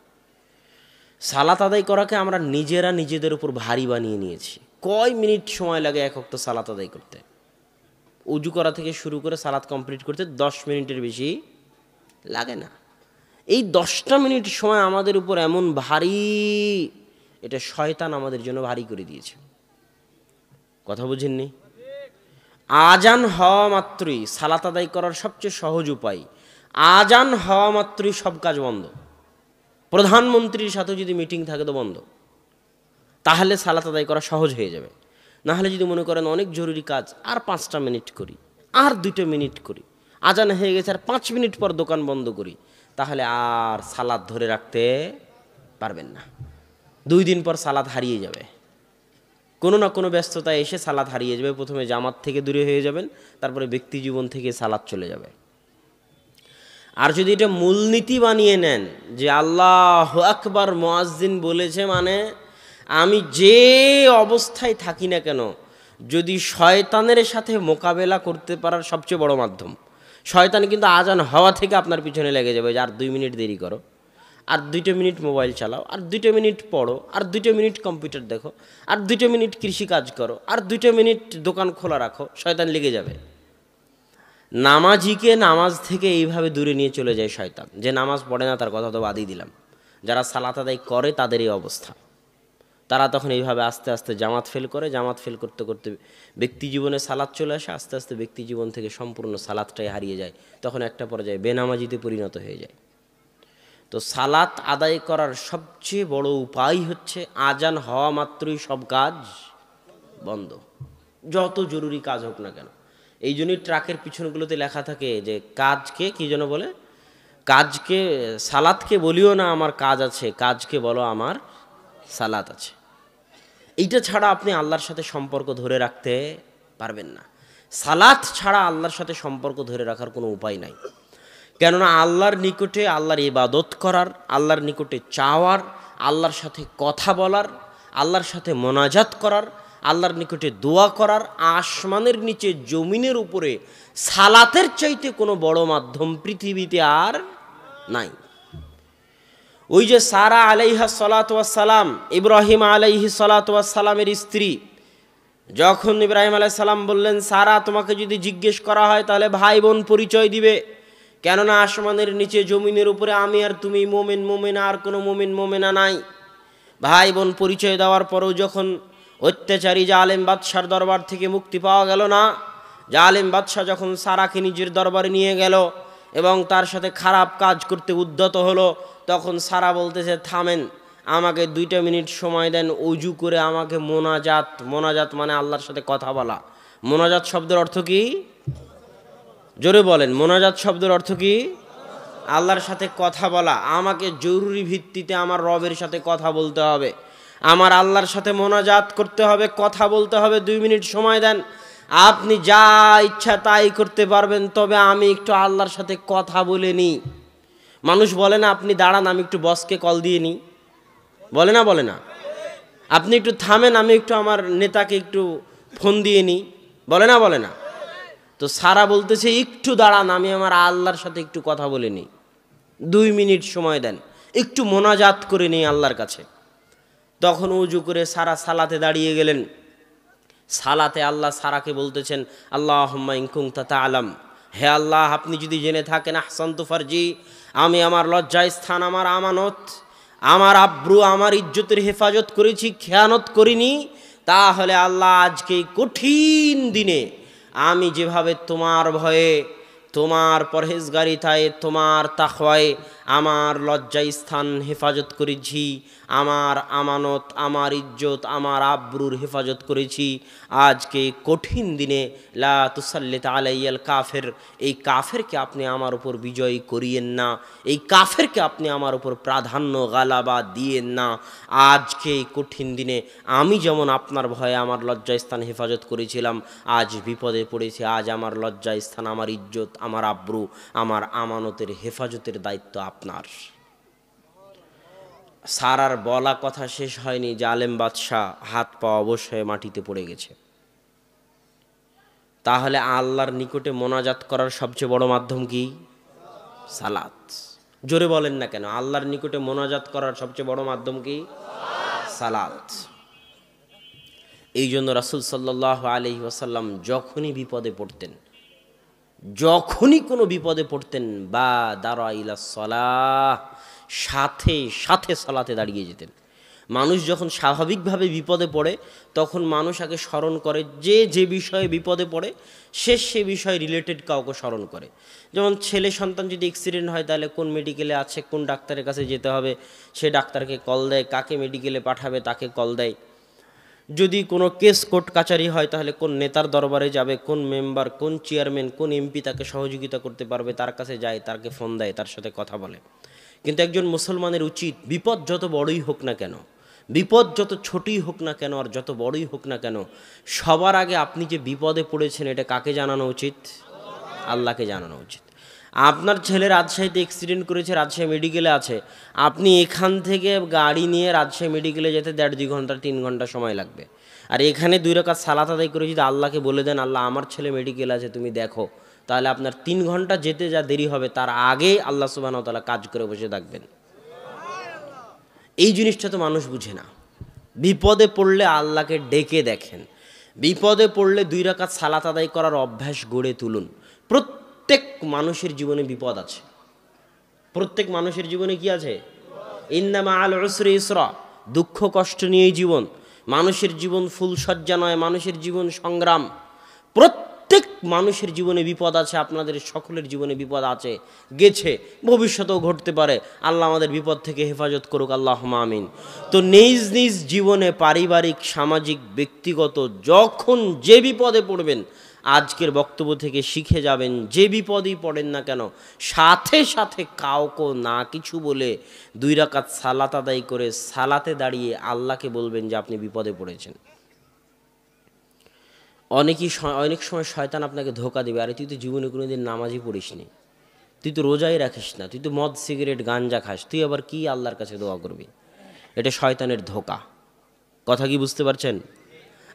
সালাত আদায় করাকে আমরা নিজেরা নিজেদের উপর ভারী বানিয়ে নিয়েছি। কয় মিনিট সময় লাগে এক ওয়াক্ত সালাত আদায় করতে? উজু করা থেকে শুরু করে সালাত কমপ্লিট করতে 10 মিনিটের বেশি লাগে না। এই 10টা মিনিট সময় আমাদের উপর এমন ভারী, এটা শয়তান আমাদের জন্য ভারী করে দিয়েছে। কথা বুঝেননি? আজান হওয়া মাত্রই সালাত আদায় করার সবচেয়ে সহজ উপায়, আজান হওয়া মাত্রই সব কাজ বন্ধ। প্রধানমন্ত্রীর সাথে যদি মিটিং থাকে তো বন্ধ, তাহলে সালাত আদায় করা সহজ হয়ে যাবে। না হলে যদি মনে করেন অনেক জরুরি কাজ, আর 5টা মিনিট করি, আর 2টা মিনিট করি, আজান হয়ে গেছে আর 5 মিনিট পর দোকান বন্ধ করি, তাহলে আর সালাত ধরে রাখতে পারবেন না। 2 দিন পর সালাত হারিয়ে যাবে, কোনো না কোনো ব্যস্ততায় এসে সালাত হারিয়ে যাবে। প্রথমে জামাত থেকে দূরে হয়ে যাবেন, তারপরে ব্যক্তি জীবন থেকে সালাত চলে যাবে। আর যদি এটা মূলনীতি বানিয়ে নেন যে আল্লাহু আকবার মুয়াজ্জিন বলেছে মানে আমি যে অবস্থায় থাকি না কেন, যদি শয়তানের সাথে মোকাবেলা করতে পারার সবচেয়ে বড় মাধ্যম, শয়তান কিন্তু আজান হওয়া থেকে আপনার পিছনে লেগে যাবে যে আর 2 মিনিট দেরি করো, আর 2টা মিনিট মোবাইল চালাও, আর 2টা মিনিট পড়ো, আর 2টা মিনিট কম্পিউটার দেখো, আর 2টা মিনিট কৃষিকাজ করো, আর 2টা মিনিট দোকান খোলা রাখো, শয়তান লেগে যাবে। নামাজিকে নামাজ থেকে এইভাবে দূরে নিয়ে চলে যায় শয়তান। যে নামাজ পড়ে না তার কথা তো বাদই দিলাম, যারা সালাত আদায় করে তাদের এই অবস্থা। তারা তখন এইভাবে আস্তে আস্তে জামাত ফেল করে, জামাত ফেল করতে করতে ব্যক্তি জীবনে সালাত চলে আসে, আস্তে আস্তে ব্যক্তি জীবন থেকে সম্পূর্ণ সালাতটাই হারিয়ে যায়, তখন একটা পর্যায়ে বেনামাজিতে পরিণত হয়ে যায়। তো সালাত আদায় করার সবচেয়ে বড় উপায় হচ্ছে আজান হওয়া মাত্রই সব কাজ বন্ধ, যত জরুরি কাজ হোক না কেন। এই জন্যই ট্রাকের পিছনগুলোতে লেখা থাকে যে কাজকে কি যেন বলে, কাজকে সালাতকে বলিও না আমার কাজ আছে, কাজকে বলো আমার সালাত আছে। এইটা ছাড়া আপনি আল্লাহর সাথে সম্পর্ক ধরে রাখতে পারবেন না। সালাত ছাড়া আল্লাহর সাথে সম্পর্ক ধরে রাখার কোনো উপায় নাই। কেননা আল্লাহর নিকটে আল্লাহর ইবাদত করার, আল্লাহর নিকটে চাওয়ার, আল্লাহর সাথে কথা বলার, আল্লাহর সাথে মোনাজাত করার, আল্লাহর নিকটে দোয়া করার, আসমানের নিচে জমিনের উপরে সালাতের চাইতে কোনো বড় মাধ্যম পৃথিবীতে আর নাই। ওই যে সারা আলাইহা সালাতু ওয়াস সালাম, ইব্রাহিম আলাইহি সালাতু ওয়াস সালামের স্ত্রী, যখন ইব্রাহিম আলাইহিস সালাম বললেন সারা তোমাকে যদি জিজ্ঞেস করা হয় তাহলে ভাই বোন পরিচয় দিবে, কেননা আসমানের নিচে জমিনের উপরে আমি আর তুমি মোমেন মোমেনা, আর কোনো মোমেন মোমেনা নাই। ভাই বোন পরিচয় দেওয়ার পরেও যখন অত্যাচারী জালেম বাদশার দরবার থেকে মুক্তি পাওয়া গেল না, জালেম বাদশাহ যখন সারাকে নিজের দরবারে নিয়ে গেল এবং তার সাথে খারাপ কাজ করতে উদ্যত হলো, তখন সারা বলতেছে থামেন, আমাকে 2টা মিনিট সময় দেন, অজু করে আমাকে মোনাজাত, মোনাজাত মানে আল্লাহর সাথে কথা বলা। মোনাজাত শব্দের অর্থ কি? জোরে বলেন, মোনাজাত শব্দের অর্থ কি? আল্লাহর সাথে কথা বলা। আমাকে জরুরি ভিত্তিতে আমার রবের সাথে কথা বলতে হবে, আমার আল্লাহর সাথে মোনাজাত করতে হবে, কথা বলতে হবে। 2 মিনিট সময় দেন, আপনি যা ইচ্ছা তাই করতে পারবেন, তবে আমি একটু আল্লাহর সাথে কথা বলে নিই। মানুষ বলে না আপনি দাঁড়ান আমি একটু বসকে কল দিয়ে নিই, বলে না? বলে না? আপনি একটু থামেন, আমি একটু আমার নেতাকে একটু ফোন দিয়ে নিই, বলে না বলে না? তো সারা বলতেছে একটু দাঁড়ান, আমি আমার আল্লাহর সাথে একটু কথা বলে নিই, 2 মিনিট সময় দেন, একটু মোনাজাত করে নিই আল্লাহর কাছে। তখন উজু করে সারা সালাতে দাঁড়িয়ে গেলেন। সালাতে আল্লাহ সারাকে বলতেছেন, আল্লাহুম্মা ইন কুনতা তা'লাম, হে আল্লাহ আপনি যদি জেনে থাকেন, আহসানতু ফারজি, আমি আমার লজ্জায় স্থান, আমার আমানত, আমার আব্রু, আমার ইজ্জতের হেফাজত করেছি, খেয়ানত করিনি, তাহলে আল্লাহ আজকে এই কঠিন দিনে আমি যেভাবে তোমার ভয়ে, তোমার পরহেজগারিতায়, তোমার তাকওয়ায় আমার লজ্জায় স্থান হেফাজত করেছি, আমার আমানত, আমার ইজ্জত, আমার আব্রুর হেফাজত করেছি, আজকে কঠিন দিনে লা তুসাল্লিত আলাইয়াল কাফের, এই কাফেরকে আপনি আমার উপর বিজয় করিয়েন না, এই কাফেরকে আপনি আমার উপর প্রাধান্য গালাবা দিয়েন না। আজকে এই কঠিন দিনে আমি যেমন আপনার ভয়ে আমার লজ্জায় স্থান হেফাজত করেছিলাম, আজ বিপদে পড়েছি, আজ আমার লজ্জায় স্থান, আমার ইজ্জত, আমার আব্রু, আমার আমানতের হেফাজতের দায়িত্ব আপনার। সারার বলা কথা শেষ হয়নি, জালেম বাদশাহ হাত পা অবশ্যই মাটিতে পড়ে গেছে। তাহলে আল্লাহর নিকটে মোনাজাত করার সবচেয়ে বড় মাধ্যম কি? সালাত। জোরে বলেন না কেন? আল্লাহর নিকটে মোনাজাত করার সবচেয়ে বড় মাধ্যম কি? সালাত। এই জন্য রাসূল সাল্লাল্লাহু আলাইহি ওয়াসাল্লাম যখনই বিপদে পড়তেন, যখনই কোনো বিপদে পড়তেন, বা দাঁড়া ইলা সালাহ, সাথে সাথে সালাতে দাঁড়িয়ে যেতেন। মানুষ যখন স্বাভাবিকভাবে বিপদে পড়ে তখন মানুষ আগে স্মরণ করে, যে যে বিষয়ে বিপদে পড়ে সে বিষয়ে রিলেটেড কাউকে স্মরণ করে। যেমন ছেলে সন্তান যদি অ্যাক্সিডেন্ট হয়, তাহলে কোন মেডিকেলে আছে, কোন ডাক্তারের কাছে যেতে হবে, সে ডাক্তারকে কল দেয়, কাকে মেডিকেলে পাঠাবে তাকে কল দেয়। যদি কোনো কেস কোর্ট কাচারি হয়, তাহলে কোন নেতার দরবারে যাবে, কোন মেম্বার, কোন চেয়ারম্যান, কোন এমপি তাকে সহযোগিতা করতে পারবে, তার কাছে যায়, তাকে ফোন দেয়, তার সাথে কথা বলে। কিন্তু একজন মুসলমানের উচিত, বিপদ যত বড়ই হোক না কেন, বিপদ যত ছোটই হোক না কেন, আর যত বড়ই হোক না কেন, সবার আগে আপনি যে বিপদে পড়েছেন এটা কাকে জানানো উচিত? আল্লাহকে জানানো উচিত। আপনার ছেলে রাজশাহীতে অ্যাক্সিডেন্ট করেছে, রাজশাহী মেডিকেলে আছে, আপনি এখান থেকে গাড়ি নিয়ে রাজশাহী মেডিকেলে যেতে 1.5-2 ঘন্টা 3 ঘন্টা সময় লাগবে। আর এখানে 2 রাকাত সালাত আদায় করে যদি আল্লাহকে বলে দেন, আল্লাহ আমার ছেলে মেডিকেল আছে তুমি দেখো, তাহলে আপনার 3 ঘন্টা যেতে যা দেরি হবে, তার আগে আল্লাহ সুবহানাহু ওয়া তাআলা কাজ করে বসে থাকবেন। এই জিনিসটা তো মানুষ বুঝে না। বিপদে পড়লে আল্লাহকে ডেকে দেখেন, বিপদে পড়লে 2 রাকাত সালাত আদায় করার অভ্যাস গড়ে তুলুন। প্রত্যেক মানুষের জীবনে বিপদ আছে, প্রত্যেক মানুষের জীবনে কি আছে? ইন্না মাআল উসরি ইসরা, দুঃখ কষ্ট নিয়েই জীবন। মানুষের জীবন ফুলসজ্জা নয়, মানুষের জীবন সংগ্রাম। প্রত্যেক মানুষের জীবনে বিপদ আছে, আপনাদের সকলের জীবনে বিপদ আছে, গেছে, ভবিষ্যতেও ঘটতে পারে। আল্লাহ আমাদের বিপদ থেকে হেফাজত করুক, আল্লাহুম্মা আমিন। তো নিজ নিজ জীবনে, পারিবারিক, সামাজিক, ব্যক্তিগত, যখন যে বিপদে পড়বেন, আজকের বক্তব্য থেকে শিখে যাবেন, যে বিপদই পড়েন না কেন, সাথে সাথে কাউকে না কিছু বলে 2 রাকাত সালাত আদায় করে সালাতে দাঁড়িয়ে আল্লাহকে বলবেন যে আপনি বিপদে পড়েছেন। অনেক সময় শয়তান আপনাকে ধোকা দেবে, আরে তুই তো জীবনে কোনোদিন নামাজই পড়িসনি, তুই তো রোজাই রাখিস না, তুই তো মদ সিগারেট গাঞ্জা খাস, তুই আবার কি আল্লাহর কাছে দোয়া করবি? এটা শয়তানের ধোকা। কথা কি বুঝতে পারছেন?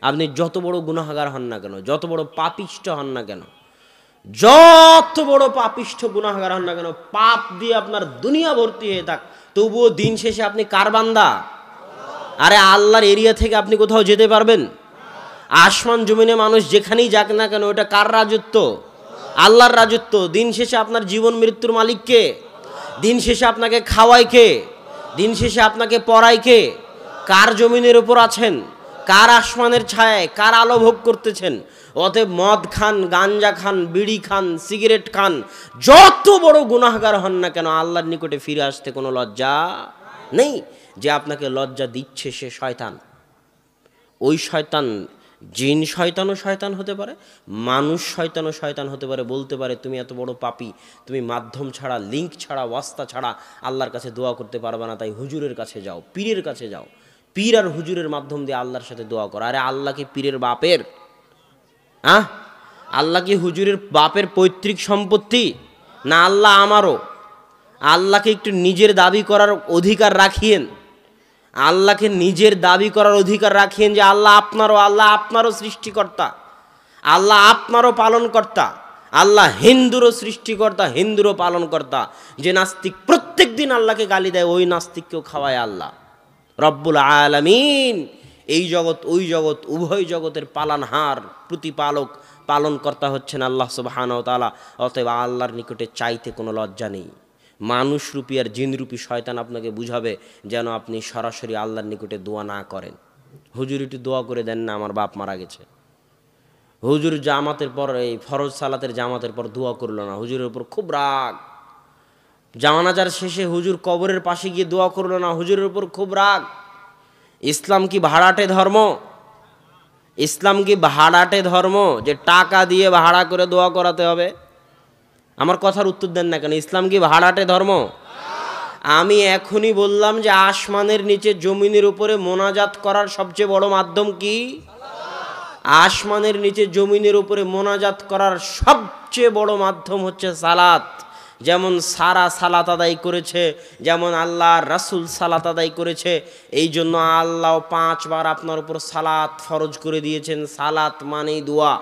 আপনি যত বড় গুনাহগার হন না কেন, যত বড় পাপিষ্ঠ হন না কেন, যত বড় পাপিষ্ঠ গুনাহগার হন না কেন, পাপ দিয়ে আপনার দুনিয়া ভর্তি হয়ে থাক, তবুও দিন শেষে আপনি কার বান্দা? আরে আল্লাহর এরিয়া থেকে আপনি কোথাও যেতে পারবেন? আসমান জমিনে মানুষ যেখানেই যাক না কেন, ওটা কার রাজত্ব? আল্লাহর রাজত্ব। দিন শেষে আপনার জীবন মৃত্যুর মালিক কে? দিন শেষে আপনাকে খাওয়ায় কে? দিন শেষে আপনাকে পড়ায় কে? কার জমিনের উপর আছেন? কার আসমানের ছায়ায়, কার আলো ভোগ করতেছেন? অতএব মদ খান, গাঞ্জা খান, বিড়ি খান, সিগারেট খান, যত বড় গুনাহগার হন না কেন, আল্লাহর নিকটে ফিরে আসতে কোনো লজ্জা নেই। যে আপনাকে লজ্জা দিচ্ছে সে শয়তান। ওই শয়তান জিন শয়তানও শয়তান হতে পারে, মানুষ শয়তানও শয়তান হতে পারে। বলতে পারে তুমি এত বড় পাপী, তুমি মাধ্যম ছাড়া, লিঙ্ক ছাড়া, ওয়াস্তা ছাড়া আল্লাহর কাছে দোয়া করতে পারবে না, তাই হুজুরের কাছে যাও, পীরের কাছে যাও, পীর আর হুজুরের মাধ্যম দিয়ে আল্লাহর সাথে দোয়া করো। আরে আল্লাহ কি পীরের বাপের? আল্লাহ কি হুজুরের বাপের পৈতৃক সম্পত্তি? না, আল্লাহ আমারও। আল্লাহকে একটু নিজের দাবি করার অধিকার রাখিয়েন। আল্লাহকে নিজের দাবি করার অধিকার রাখেন যে আল্লাহ আপনারও সৃষ্টিকর্তা, আল্লাহ আপনারও পালনকর্তা, আল্লাহ হিন্দুরও সৃষ্টিকর্তা, হিন্দুরও পালনকর্তা। যে নাস্তিক প্রত্যেক দিন আল্লাহকে গালি দেয়, ওই নাস্তিককেও খাওয়ায় আল্লাহ রব্বুল আলামিন। এই জগৎ ওই জগৎ উভয় জগতের পালনহার, প্রতিপালক, পালনকর্তা হচ্ছেন আল্লাহ সুবহানাহু ওয়া তাআলা। অতএব আল্লাহর নিকটে চাইতে কোনো লজ্জা নেই। মানুষরূপী আর জিনরূপী শয়তান আপনাকে বুঝাবে যেন আপনি সরাসরি আল্লাহর নিকটে দোয়া না করেন। হুজুর একটু দোয়া করে দেন না, আমার বাপ মারা গেছে। হুজুর জামাতের পর, এই ফরজ সালাতের জামাতের পর দোয়া করলো না, হুজুরের উপর খুব রাগ। জানাজার শেষে হুজুর কবরের পাশে গিয়ে দোয়া করলো না, হুজুরের উপর খুব রাগ। ইসলাম কি ভাড়াটে ধর্ম? ইসলাম কি ভাড়াটে ধর্ম যে টাকা দিয়ে ভাড়া করে দোয়া করাতে হবে? আমার কথার উত্তর দেন না কেন? ইসলাম কি ভাড়াটে ধর্ম? আমি এখনই বললাম যে আসমানের নিচে জমিনের উপরে মোনাজাত করার সবচেয়ে বড় মাধ্যম কি? আসমানের নিচে জমিনের উপরে মোনাজাত করার সবচেয়ে বড় মাধ্যম হচ্ছে সালাত। যেমন সারা সালাত আদায় করেছে, যেমন আল্লাহ রাসূল সালাত আদায় করেছে, এই জন্য আল্লাহ 5 বার আপনার উপর সালাত ফরজ করে দিয়েছেন। সালাত মানেই দোয়া,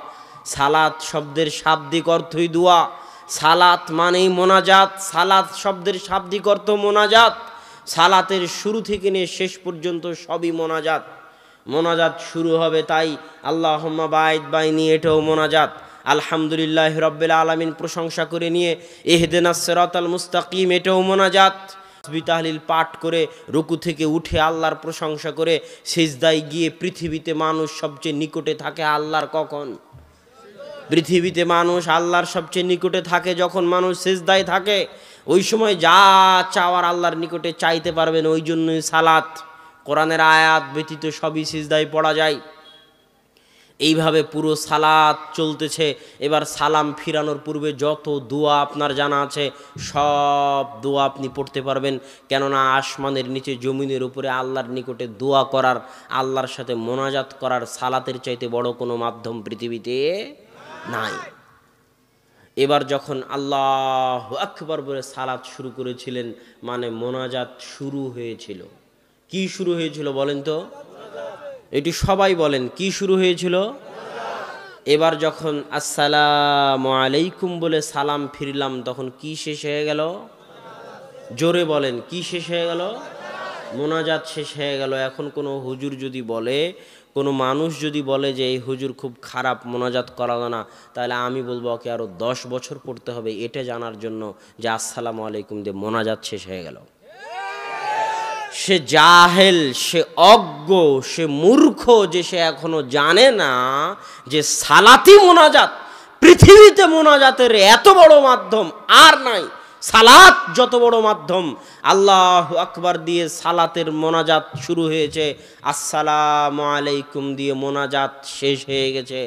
সালাত শব্দের শাব্দিক অর্থই দোয়া, সালাত মানেই মোনাজাত, সালাত শব্দের শাব্দিক অর্থ মোনাজাত। সালাতের শুরু থেকে নিয়ে শেষ পর্যন্ত সবই মোনাজাত। মোনাজাত শুরু হবে তাই আল্লাহুম্মা বাইদ বাইনি, এটাও মোনাজাত। আলহামদুলিল্লাহ রাব্বিল আলামিন প্রশংসা করে নিয়ে ইহদিনাস সিরাতাল মুস্তাকিম, এটাও মোনাজাত। তাসবিহ তাহলিল পাঠ করে রুকু থেকে উঠে আল্লাহর প্রশংসা করে সিজদায় গিয়ে, পৃথিবীতে মানুষ সবচেয়ে নিকটে থাকে আল্লাহর কখন? পৃথিবীতে মানুষ আল্লাহর সবচেয়ে নিকটে থাকে যখন মানুষ সিজদায় থাকে। ওই সময় যা চাওয়ার আল্লাহর নিকটে চাইতে পারবেন। ওই জন্যই সালাত, কোরআনের আয়াত ব্যতীত সবই সিজদায় পড়া যায়। এইভাবে পুরো সালাত চলতেছে। এবার সালাম ফিরানোর পূর্বে যত দোয়া আপনার জানা আছে সব দোয়া আপনি পড়তে পারবেন, কেননা আসমানের নিচে জমিনের উপরে আল্লাহর নিকটে দোয়া করার, আল্লাহর সাথে মোনাজাত করার সালাতের চাইতে বড় কোনো মাধ্যম পৃথিবীতে নাই। এবার যখন আল্লাহু আকবার বলে সালাত শুরু করেছিলেন, মানে মোনাজাত শুরু হয়েছিল। কি শুরু হয়েছিল বলেন তো? এটি সবাই বলেন, কি শুরু হয়েছিল? এবার যখন আসসালামু আলাইকুম বলে সালাম ফিরলাম, তখন কি শেষ হয়ে গেল? জোরে বলেন, কি শেষ হয়ে গেল? মোনাজাত শেষ হয়ে গেল। এখন কোনো হুজুর যদি বলে, কোনো মানুষ যদি বলে যে এই হুজুর খুব খারাপ, মোনাজাত করালো না, তাহলে আমি বলবো ওকে আরও 10 বছর পড়তে হবে এটা জানার জন্য যে আসসালামু আলাইকুম দিয়ে মোনাজাত শেষ হয়ে গেল। সে জাহেল, সে অজ্ঞ, সে মূর্খ যে সে এখনো জানে না যে সালাতি মোনাজাত, পৃথিবীতে মোনাজাতের এত বড় মাধ্যম আর নাই। সালাত যত বড় মাধ্যম, আল্লাহু আকবার দিয়ে সালাতের মোনাজাত শুরু হয়েছে, আসসালামু আলাইকুম দিয়ে মোনাজাত শেষ হয়ে গেছে।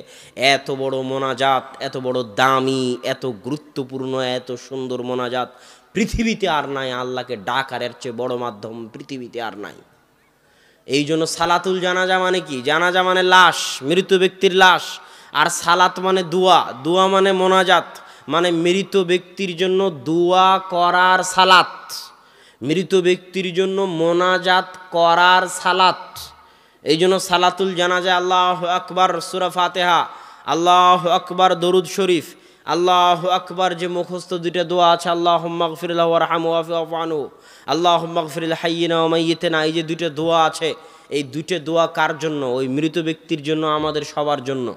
এত বড় মোনাজাত, এত বড় দামি, এত গুরুত্বপূর্ণ, এত সুন্দর মোনাজাত পৃথিবীতে আর নাই। আল্লাহকে ডাকার এর চেয়ে বড় মাধ্যম পৃথিবীতে আর নাই। এই জন্য সালাতুল জানাজা মানে কি? জানাজা মানে লাশ, মৃত ব্যক্তির লাশ। আর সালাত মানে দোয়া, দোয়া মানে মোনাজাত, মানে মৃত ব্যক্তির জন্য দোয়া করার সালাত, মৃত ব্যক্তির জন্য মোনাজাত করার সালাত। এই জন্য সালাতুল জানাজা আল্লাহু আকবার সূরা ফাতিহা, আল্লাহু আকবার দরুদ শরীফ, আল্লাহু আকবার যে মুখস্থ দুইটা দোয়া আছে, আল্লাহুম্মা গফির লাহু ওয়ারহামহু ওয়াফু আনহু, আল্লাহুম্মা গফির লিল হাইয়িনা ওয়া মাইয়িতিনা, এই যে দুইটা দোয়া আছে, এই দুইটা দোয়া কার জন্য? ওই মৃত ব্যক্তির জন্য, আমাদের সবার জন্য।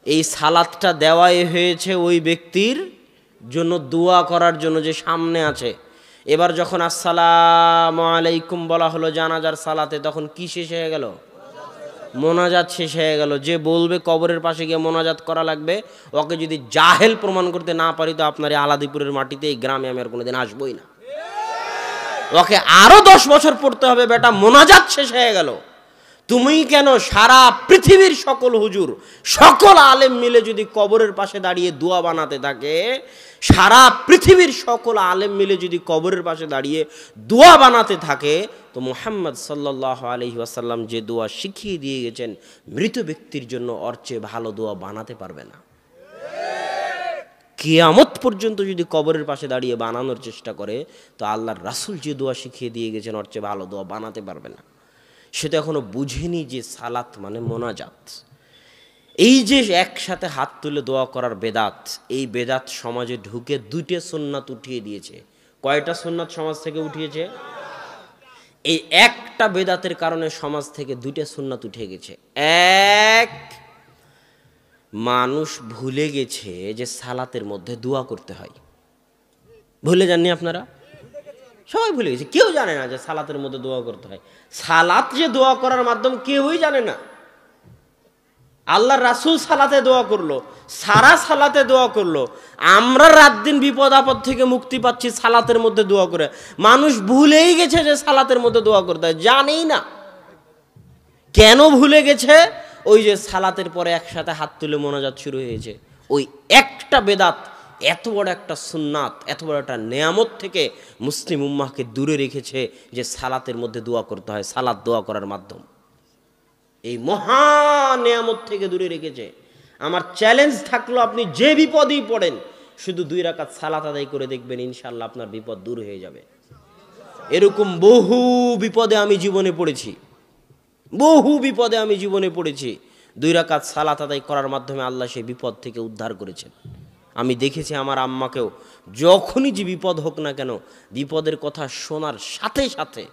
এই সালাতটা দেওয়াই হয়েছে ওই ব্যক্তির জন্য, দোয়া করার জন্য যে সামনে আছে। এবার যখন আসসালামু আলাইকুম বলা হলো জানাজার সালাতে, তখন কি শেষ হয়ে গেল? মোনাজাত শেষ হয়ে গেল। যে বলবে কবরের পাশে গিয়ে মোনাজাত করা লাগবে, ওকে যদি জাহেল প্রমাণ করতে না পারি, তো আপনার এই আলাদিপুরের মাটিতে, এই গ্রামে আমি আর কোনোদিন আসবই না। ওকে আরো 10 বছর পড়তে হবে। বেটা, মোনাজাত শেষ হয়ে গেল। তুমি কেন? সারা পৃথিবীর সকল হুজুর, সকল আলেম মিলে যদি কবরের পাশে দাঁড়িয়ে দোয়া বানাতে থাকে, সারা পৃথিবীর সকল আলেম মিলে যদি কবরের পাশে দাঁড়িয়ে দোয়া বানাতে থাকে, তো মুহাম্মদ সাল্লাল্লাহু আলাইহি ওয়াসাল্লাম যে দোয়া শিখিয়ে দিয়ে গেছেন মৃত ব্যক্তির জন্য, ওর চেয়ে ভালো দোয়া বানাতে পারবে না কিয়ামত পর্যন্ত যদি কবরের পাশে দাঁড়িয়ে বানানোর চেষ্টা করে, তো আল্লাহর রাসূল যে দোয়া শিখিয়ে দিয়ে গেছেন ওর চেয়ে ভালো দোয়া বানাতে পারবে না। সে তো এখনো বুঝেনি যে সালাত মানে মোনাজাত। এই যে একসাথে হাত তুলে দোয়া করার বেদাত, এই বেদাত সমাজে ঢুকে দুইটা সুন্নাত উঠিয়ে দিয়েছে। কয়টা সুন্নাত সমাজ থেকে উঠিয়েছে? এই একটা বেদাতের কারণে সমাজ থেকে দুইটা সুন্নাত উঠে গেছে। এক, মানুষ ভুলে গেছে যে সালাতের মধ্যে দোয়া করতে হয়। ভুলে যাননি আপনারা? সবাই ভুলে গেছে, কেউ জানে না যে সালাতের মধ্যে দোয়া করতে হয়। সালাত যে দোয়া করার মাধ্যম কেউই জানে না। আল্লাহর রাসূল সালাতে দোয়া করলো, সারা সালাতে দোয়া করলো। আমরা রাত দিন বিপদ আপদ থেকে মুক্তি পাচ্ছি সালাতের মধ্যে দোয়া করে। মানুষ ভুলেই গেছে যে সালাতের মধ্যে দোয়া করতে হয়, জানেই না। কেন ভুলে গেছে? ওই যে সালাতের পরে একসাথে হাত তুলে মোনাজাত শুরু হয়েছে, ওই একটা বেদাত এত বড় একটা সুন্নাত, এত বড় একটা নেয়ামত থেকে মুসলিম উম্মাহকে দূরে রেখেছে যে সালাতের মধ্যে দোয়া করতে হয়, সালাত দোয়া করার মাধ্যম। এই মহা নেয়ামত থেকে দূরে রেখেছে। আমার চ্যালেঞ্জ থাকলো, আপনি যে বিপদেই পড়েন শুধু 2 রাকাত সালাত আদায় করে দেখবেন, ইনশাআল্লাহ আপনার বিপদ দূর হয়ে যাবে। এরকম বহু বিপদে আমি জীবনে পড়েছি, বহু বিপদে আমি জীবনে পড়েছি। 2 রাকাত সালাত আদায় করার মাধ্যমে আল্লাহ সেই বিপদ থেকে উদ্ধার করেছেন। আমি দেখেছি আমার আম্মাকেও, যখনই যে বিপদ হোক না কেন, বিপদের কথা শোনার সাথে সাথে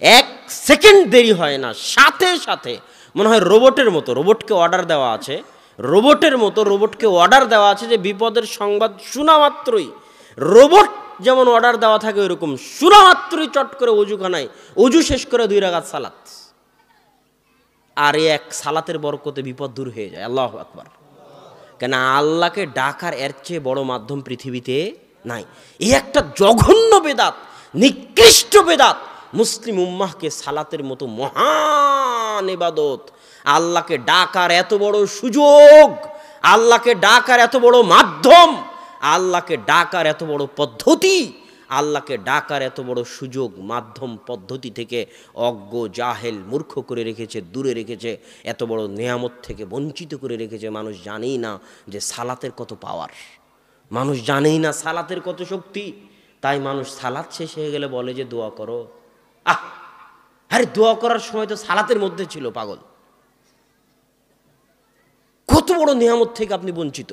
1 সেকেন্ড দেরি হয় না, সাথে সাথে মনে হয় রোবটের মতো, রোবটকে অর্ডার দেওয়া আছে, রোবটের মতো রোবটকে অর্ডার দেওয়া আছে যে বিপদের সংবাদ শোনা মাত্রই, রোবট যেমন অর্ডার দেওয়া থাকে ওইরকম শোনা মাত্রই চট করে অজুখানায় অজু শেষ করে 2 রাকাত সালাত। আর এই এক সালাতের বরকতে বিপদ দূর হয়ে যায়। আল্লাহু আকবার। কেন? আল্লাহকে ডাকার এর চেয়ে বড় মাধ্যম পৃথিবীতে নাই। এই একটা জঘন্য বেদাত, নিকৃষ্ট বেদাত মুসলিম উম্মাহকে সালাতের মতো মহান ইবাদত, আল্লাহকে ডাকার এত বড় সুযোগ, আল্লাহকে ডাকার এত বড় মাধ্যম, আল্লাহকে ডাকার এত বড় পদ্ধতি, আল্লাহকে ডাকার এত বড় সুযোগ মাধ্যম পদ্ধতি থেকে অজ্ঞ জাহেল মূর্খ করে রেখেছে, দূরে রেখেছে, এত বড় নেয়ামত থেকে বঞ্চিত করে রেখেছে। মানুষ জানেই না যে সালাতের কত পাওয়ার, মানুষ জানেই না সালাতের কত শক্তি। তাই মানুষ সালাত শেষ হয়ে গেলে বলে যে দোয়া করো। আরে দোয়া করার সময় তো সালাতের মধ্যে ছিল, পাগল। কত বড় নেয়ামত থেকে আপনি বঞ্চিত,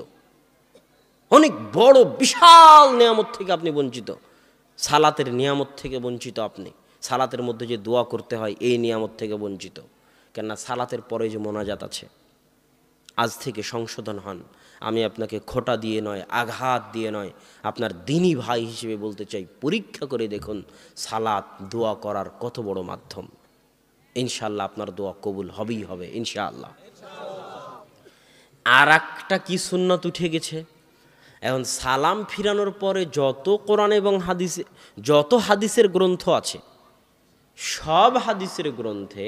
অনেক বড় বিশাল নেয়ামত থেকে আপনি বঞ্চিত। সালাতের নিয়ামত থেকে বঞ্চিত আপনি, সালাতের মধ্যে যে দোয়া করতে হয় এই নিয়ামত থেকে বঞ্চিত। কেননা সালাতের পরে যে মোনাজাত আছে, আজ থেকে সংশোধন হন। আমি আপনাকে খোঁটা দিয়ে নয়, আঘাত দিয়ে নয়, আপনার দ্বীনী ভাই হিসেবে বলতে চাই, পরীক্ষা করে দেখুন সালাত দোয়া করার কত বড় মাধ্যম। ইনশাআল্লাহ আপনার দোয়া কবুল হবেই হবে ইনশাআল্লাহ। আর একটা কি সুন্নাত উঠে গেছে, এখন সালাম ফিরানোর পরে যত কোরআন এবং হাদিসে, যত হাদিসের গ্রন্থ আছে, সব হাদিসের গ্রন্থে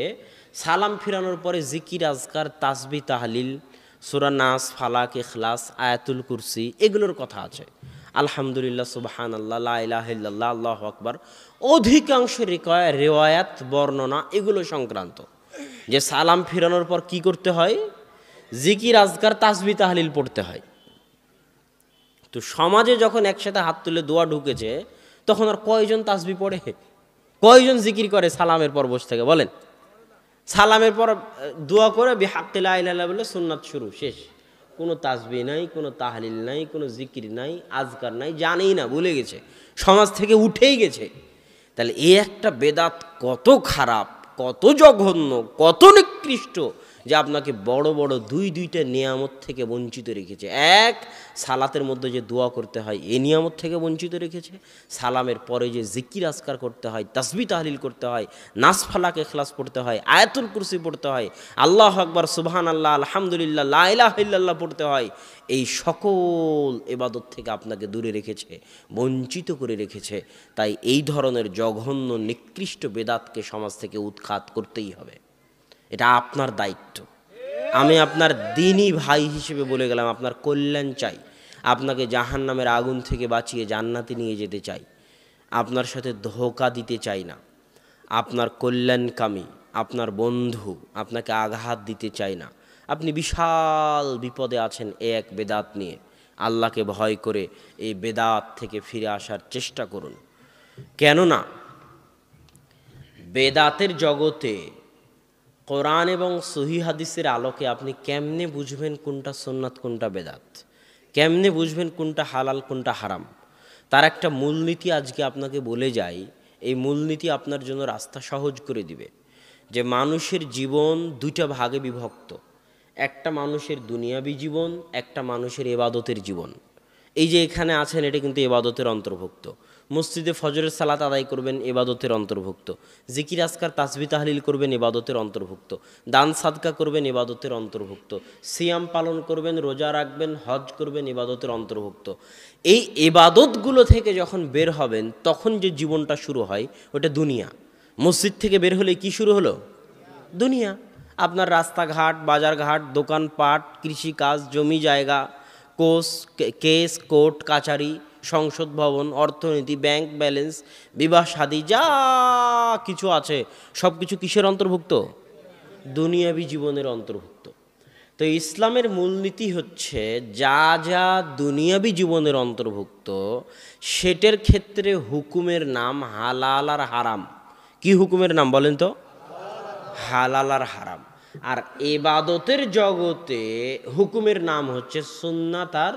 সালাম ফিরানোর পরে জিকির, আজকার, তাসবিহ, তাহলিল, সূরা নাস, ফালাক, ইখলাস, আয়াতুল কুরসি, এগুলোর কথা আছে। আলহামদুলিল্লাহ, সুবহানাল্লাহ, লা ইলাহা ইল্লাল্লাহ, আল্লাহু আকবার। অধিকাংশ রিওয়ায়াত বর্ণনা এগুলো সংক্রান্ত যে সালাম ফিরানোর পর কি করতে হয়, জিকির, আজকার, তাসবিহ, তাহলিল পড়তে হয়। তো সমাজে যখন একসাথে হাত তুলে দোয়া ঢুকেছে, তখন আর কয়জন তাসবিহ পড়ে, কয়জন জিকির করে সালামের পর বসে থেকে? বলেন। সালামের পর দোয়া করে বিহাক্কি লা ইলাহা ইল্লাল্লাহ বলে সুন্নাত শুরু, শেষ। কোনো তাসবিহ নাই, কোনো তাহলিল নাই, কোনো জিকির নাই, আজকার নাই, জানেই না, ভুলে গেছে, সমাজ থেকে উঠেই গেছে। তাহলে এই একটা বেদাত কত খারাপ, কত জঘন্য, কত নিকৃষ্ট যে আপনাকে বড় বড় দুইটা নিয়ামত থেকে বঞ্চিত রেখেছে। এক, সালাতের মধ্যে যে দোয়া করতে হয় এই নিয়ামত থেকে বঞ্চিত রেখেছে। সালামের পরে যে জিকির আজকার করতে হয়, তাসবিহ তাহলিল করতে হয়, নাস, ফালাক, ইখলাস পড়তে হয়, আয়াতুল কুরসি পড়তে হয়, আল্লাহু আকবার, সুবহানাল্লাহ, আলহামদুলিল্লাহ, লা ইলাহা ইল্লাল্লাহ পড়তে হয়, এই সকল ইবাদত থেকে আপনাকে দূরে রেখেছে, বঞ্চিত করে রেখেছে। তাই এই ধরনের জঘন্য নিকৃষ্ট বেদাতকে সমাজ থেকে উৎখাত করতেই হবে। এটা আপনার দায়িত্ব। আমি আপনার দ্বীনী ভাই হিসেবে বলে গেলাম, আপনার কল্যাণ চাই, আপনাকে জাহান্নামের আগুন থেকে বাঁচিয়ে জান্নাতে নিয়ে যেতে চাই, আপনার সাথে ধোঁকা দিতে চাই না, আপনার কল্যাণকামী, আপনার বন্ধু, আপনাকে আঘাত দিতে চাই না। আপনি বিশাল বিপদে আছেন এক বেদাত নিয়ে, আল্লাহকে ভয় করে এই বেদাত থেকে ফিরে আসার চেষ্টা করুন। কেননা বেদাতের জগতে কোরআন এবং সহিহ হাদিসের আলোকে আপনি কেমনে বুঝবেন কোনটা সুন্নাত কোনটা বেদাত, কেমনে বুঝবেন কোনটা হালাল কোনটা হারাম, তার একটা মূলনীতি আজকে আপনাকে বলে যাই। এই মূলনীতি আপনার জন্য রাস্তা সহজ করে দিবে। যে মানুষের জীবন দুইটা ভাগে বিভক্ত, একটা মানুষের দুনিয়াবী জীবন, একটা মানুষের ইবাদতের জীবন। এই যে এখানে আছেন এটা কিন্তু ইবাদতের অন্তর্ভুক্ত। মসজিদে ফজরের সালাত আদায় করবেন ইবাদতের অন্তর্ভুক্ত, জিকির আজকার তাসবিহ তাহলিল করবেন ইবাদতের অন্তর্ভুক্ত, দান সাদকা করবেন ইবাদতের অন্তর্ভুক্ত, সিয়াম পালন করবেন, রোজা রাখবেন, হজ করবেন ইবাদতের অন্তর্ভুক্ত। এই ইবাদতগুলো থেকে যখন বের হবেন তখন যে জীবনটা শুরু হয় ওটা দুনিয়া। মসজিদ থেকে বের হলে কি শুরু হলো? দুনিয়া। আপনার রাস্তাঘাট, বাজারঘাট, দোকানপাট, কৃষিকাজ, জমি জায়গা, কেস কোর্ট কাচারি, সংসদ ভবন, অর্থনীতি, ব্যাংক ব্যালেন্স, বিবাহ শাদী, যা কিছু আছে সব কিছু কিসের অন্তর্ভুক্ত? দুনিয়াবী জীবনের অন্তর্ভুক্ত। তো ইসলামের মূলনীতি হচ্ছে যা যা দুনিয়াবী জীবনের অন্তর্ভুক্ত সেটার ক্ষেত্রে হুকুমের নাম হালাল আর হারাম। কি হুকুমের নাম বলেন তো? হালাল আর হারাম। আর ইবাদতের জগতে হুকুমের নাম হচ্ছে সুন্নাত আর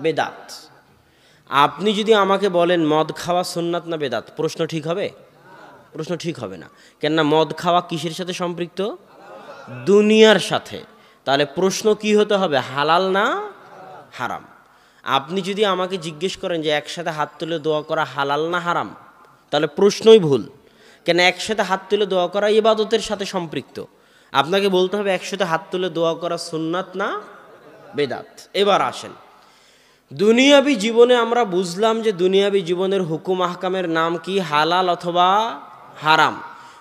বেদাত। আপনি যদি আমাকে বলেন মদ খাওয়া সুন্নাত না বেদাত, প্রশ্ন ঠিক হবে? প্রশ্ন ঠিক হবে না। কেননা মদ খাওয়া কিসের সাথে সম্পৃক্ত? দুনিয়ার সাথে। তাহলে প্রশ্ন কি হতে হবে? হালাল না হারাম। আপনি যদি আমাকে জিজ্ঞেস করেন যে একসাথে হাত তুলে দোয়া করা হালাল না হারাম, তাহলে প্রশ্নই ভুল। কেন একসাথে হাত তুলে দোয়া করা ইবাদতের সাথে সম্পৃক্ত। আপনাকে বলতে হবে একসাথে হাত তুলে দোয়া করা সুন্নাত না বেদাত। এবার আসেন দুনিয়াবী জীবনে। আমরা বুঝলাম যে দুনিয়াবী জীবনের হুকুম আহকামের নাম কি? হালাল অথবা হারাম।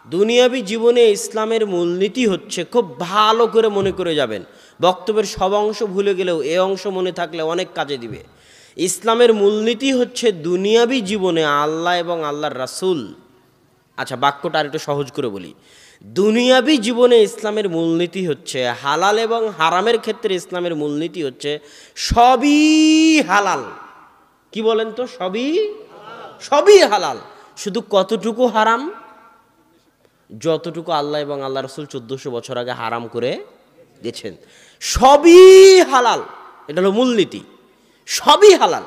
দুনিয়াবী জীবনে ইসলামের মূলনীতি হচ্ছে, খুব ভালো করে মনে করে যাবেন, বক্তব্যের সব অংশ ভুলে গেলেও এ অংশ মনে থাকলে অনেক কাজে দিবে। ইসলামের মূলনীতি হচ্ছে দুনিয়াবী জীবনে আল্লাহ এবং আল্লাহর রাসূল। আচ্ছা বাক্যটা আর একটু সহজ করে বলি। দুনিয়াবী জীবনে ইসলামের মূলনীতি হচ্ছে হালাল এবং হারামের ক্ষেত্রে ইসলামের মূলনীতি হচ্ছে সবই হালাল। কি বলেন তো? সবই হালাল। শুধু কতটুকু হারাম? যতটুকু আল্লাহ এবং আল্লাহ রাসূল 1400 বছর আগে হারাম করে দিয়েছেন। সবই হালাল, এটা হলো মূলনীতি। সবই হালাল।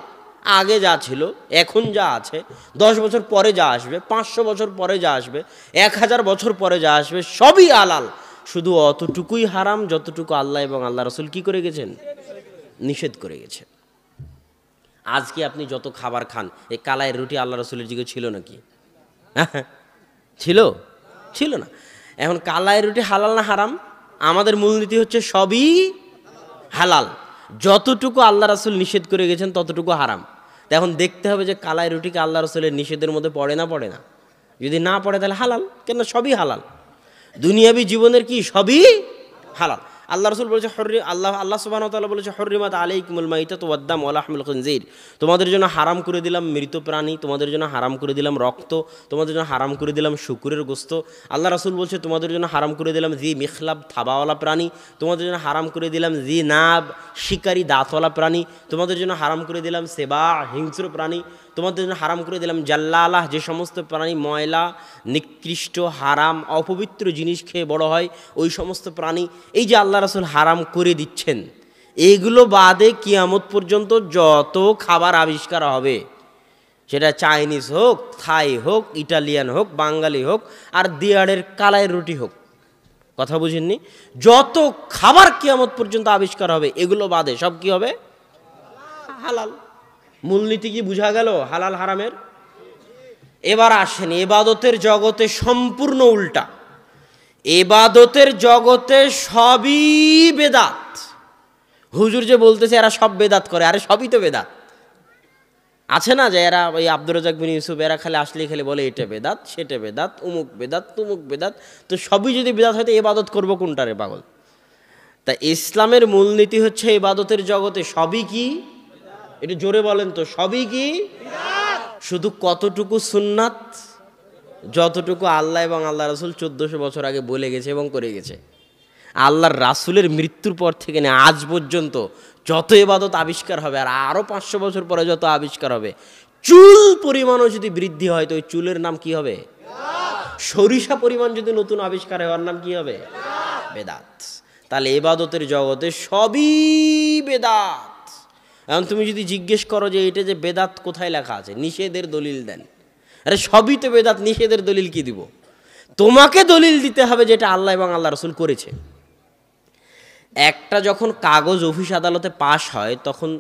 আগে যা ছিল, এখন যা আছে, 10 বছর পরে যা আসবে, 500 বছর পরে যা আসবে, 1000 বছর পরে যা আসবে, সবই হালাল। শুধু অতটুকুই হারাম যতটুকু আল্লাহ এবং আল্লাহ রাসূল কি করে গেছেন? নিষেধ করে গেছেন। আজকে আপনি যত খাবার খান, এই কালাইয়ের রুটি আল্লাহ রাসূলের যুগে ছিল নাকি? ছিল না। এখন কালাইয়ের রুটি হালাল না হারাম? আমাদের মূলনীতি হচ্ছে সবই হালাল, যতটুকু আল্লাহ রাসূল নিষেধ করে গেছেন ততটুকু হারাম। তো এখন দেখতে হবে যে কালাই রুটিকে আল্লাহ রাসূলের নিষেধের মধ্যে পড়ে না পড়ে না। যদি না পড়ে তাহলে হালাল। কেন? সবই হালাল। দুনিয়াবী জীবনের কি? সবই হালাল। আল্লাহ রাসূল বলেছে আল্লাহ সুবহানাহু ওয়া তাআলা বলেছে হুররিমাত আলাইকুমুল মাইতাতু ওয়াদ দামু ওয়া লাহমুল খিনজির। তোমাদের জন্য হারাম করে দিলাম মৃত প্রাণী, তোমাদের জন্য হারাম করে দিলাম রক্ত, তোমাদের জন্য হারাম করে দিলাম শুকুরের গোশত। আল্লাহ রাসূল বলছে তোমাদের জন্য হারাম করে দিলাম জি মিখলাব থাবাওয়ালা প্রাণী, তোমাদের জন্য হারাম করে দিলাম জি নাব শিকারী দাঁতওয়ালা প্রাণী, তোমাদের জন্য হারাম করে দিলাম সেবা হিংস্র প্রাণী, তোমাদের জন্য হারাম করে দিলাম জাল্লালাহ যে সমস্ত প্রাণী ময়লা নিকৃষ্ট হারাম অপবিত্র জিনিস খেয়ে বড় হয় ওই সমস্ত প্রাণী। এই যে আল্লাহ রাসূল হারাম করে দিচ্ছেন, এইগুলো বাদে কিয়ামত পর্যন্ত যত খাবার আবিষ্কার হবে, সেটা চাইনিজ হোক, থাই হোক, ইটালিয়ান হোক, বাঙালি হোক, আর দিয়াড়ের কালাইয়ের রুটি হোক, কথা বুঝেননি? যত খাবার কিয়ামত পর্যন্ত আবিষ্কার হবে এগুলো বাদে সব কি হবে? হালাল। মূলনীতি কি বুঝা গেল হালাল হারামের? এবার আসেন ইবাদতের জগতে সম্পূর্ণ উল্টা। ইবাদতের জগতে সবই বেদাত। হুজুর যে বলতেছে এরা সব বেদাত করে, আরে সবই তো বেদাত। আছে না যে এরা ওই আব্দুর রাজ্জাক বিন ইউসুফ এরা খালি আসলে খালি বলে এটা বেদাত সেটা বেদাত উমুক বেদাত তুমুক বেদাত। তো সবই যদি বেদাত হয় তো ইবাদত করবো কোনটারে পাগল? তা ইসলামের মূলনীতি হচ্ছে ইবাদতের জগতে সবই কি? একটু জোরে বলেন তো, সবই কি? শুধু কতটুকু সুন্নাত? যতটুকু আল্লাহ এবং আল্লাহ রাসূল 1400 বছর আগে বলে গেছে এবং করে গেছে। আল্লাহর রাসূলের মৃত্যুর পর থেকে আজ পর্যন্ত যত ইবাদত আবিষ্কার হবে আর আরও 500 বছর পরে যত আবিষ্কার হবে, চুল পরিমাণও যদি বৃদ্ধি হয় তো ওই চুলের নাম কি হবে? সরিষা পরিমাণ যদি নতুন আবিষ্কার হয় ওর নাম কি হবে? বেদাত। তাহলে ইবাদতের জগতে সবই বেদাত। এখন তুমি যদি জিজ্ঞেস করো যে এটা যে বেদাত কোথায় লেখা আছে, নিষেধের দলিল দেন। আরে সবই তো বেদাত, নিষেধের দলিল কি দিব? তোমাকে দলিল দিতে হবে যেটা আল্লাহ এবং আল্লাহ রাসূল করেছে। একটা যখন কাগজ অফিস আদালতে পাশ হয় তখন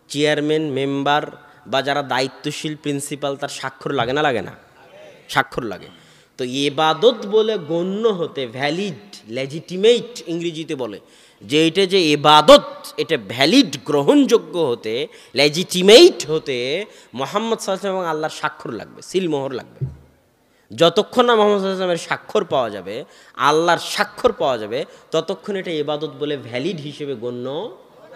চেয়ারম্যান, মেম্বার বা যারা দায়িত্বশীল প্রিন্সিপাল তার স্বাক্ষর লাগে না? লাগে না? স্বাক্ষর লাগে। তো ইবাদত বলে গণ্য হতে, ভ্যালিড, লেজিটিমেট ইংরেজিতে বলে, যে এটা যে ইবাদত, এটা ভ্যালিড, গ্রহণযোগ্য হতে, লেজিটিমেট হতে মুহাম্মদ সাল্লাল্লাহু আলাইহি ওয়াসাল্লাম এবং আল্লাহর স্বাক্ষর লাগবে, সিলমোহর লাগবে। যতক্ষণ না মুহাম্মদ সাল্লাল্লাহু আলাইহি ওয়াসাল্লামের স্বাক্ষর পাওয়া যাবে, আল্লাহর স্বাক্ষর পাওয়া যাবে, ততক্ষণ এটা ইবাদত বলে ভ্যালিড হিসেবে গণ্য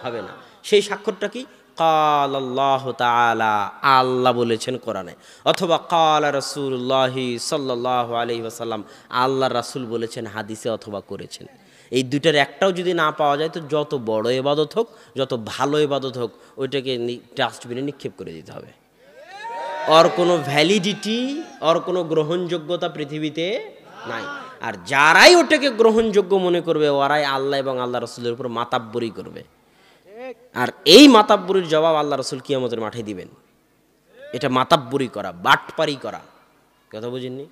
হবে না। সেই স্বাক্ষরটা কি? কাল আল্লাহ তাআলা, আল্লাহ বলেছেন কোরআনে, অথবা কাল রাসূলুল্লাহি সাল্লাল্লাহু আলাইহি ওয়াসাল্লাম, আল্লাহ রাসূল বলেছেন হাদিসে অথবা করেছেন। এই দুইটার একটাও যদি না পাওয়া যায় তো যত বড় ইবাদত হোক, যত ভালো ইবাদত হোক, ওইটাকে ডাস্টবিনে নিক্ষেপ করে দিতে হবে। ওর কোনো ভ্যালিডিটি, ওর কোনো গ্রহণযোগ্যতা পৃথিবীতে নাই। আর যারাই ওটাকে গ্রহণযোগ্য মনে করবে ওরাই আল্লাহ এবং আল্লাহ রাসূলের উপর মাতাব্বরি করবে। আর এই মাতাব্বরির জবাব আল্লাহ রাসূল কিয়ামতের মাঠে দিবেন। এটা মাতাব্বরি করা, বাটপারি করা, কথা বুঝেননি?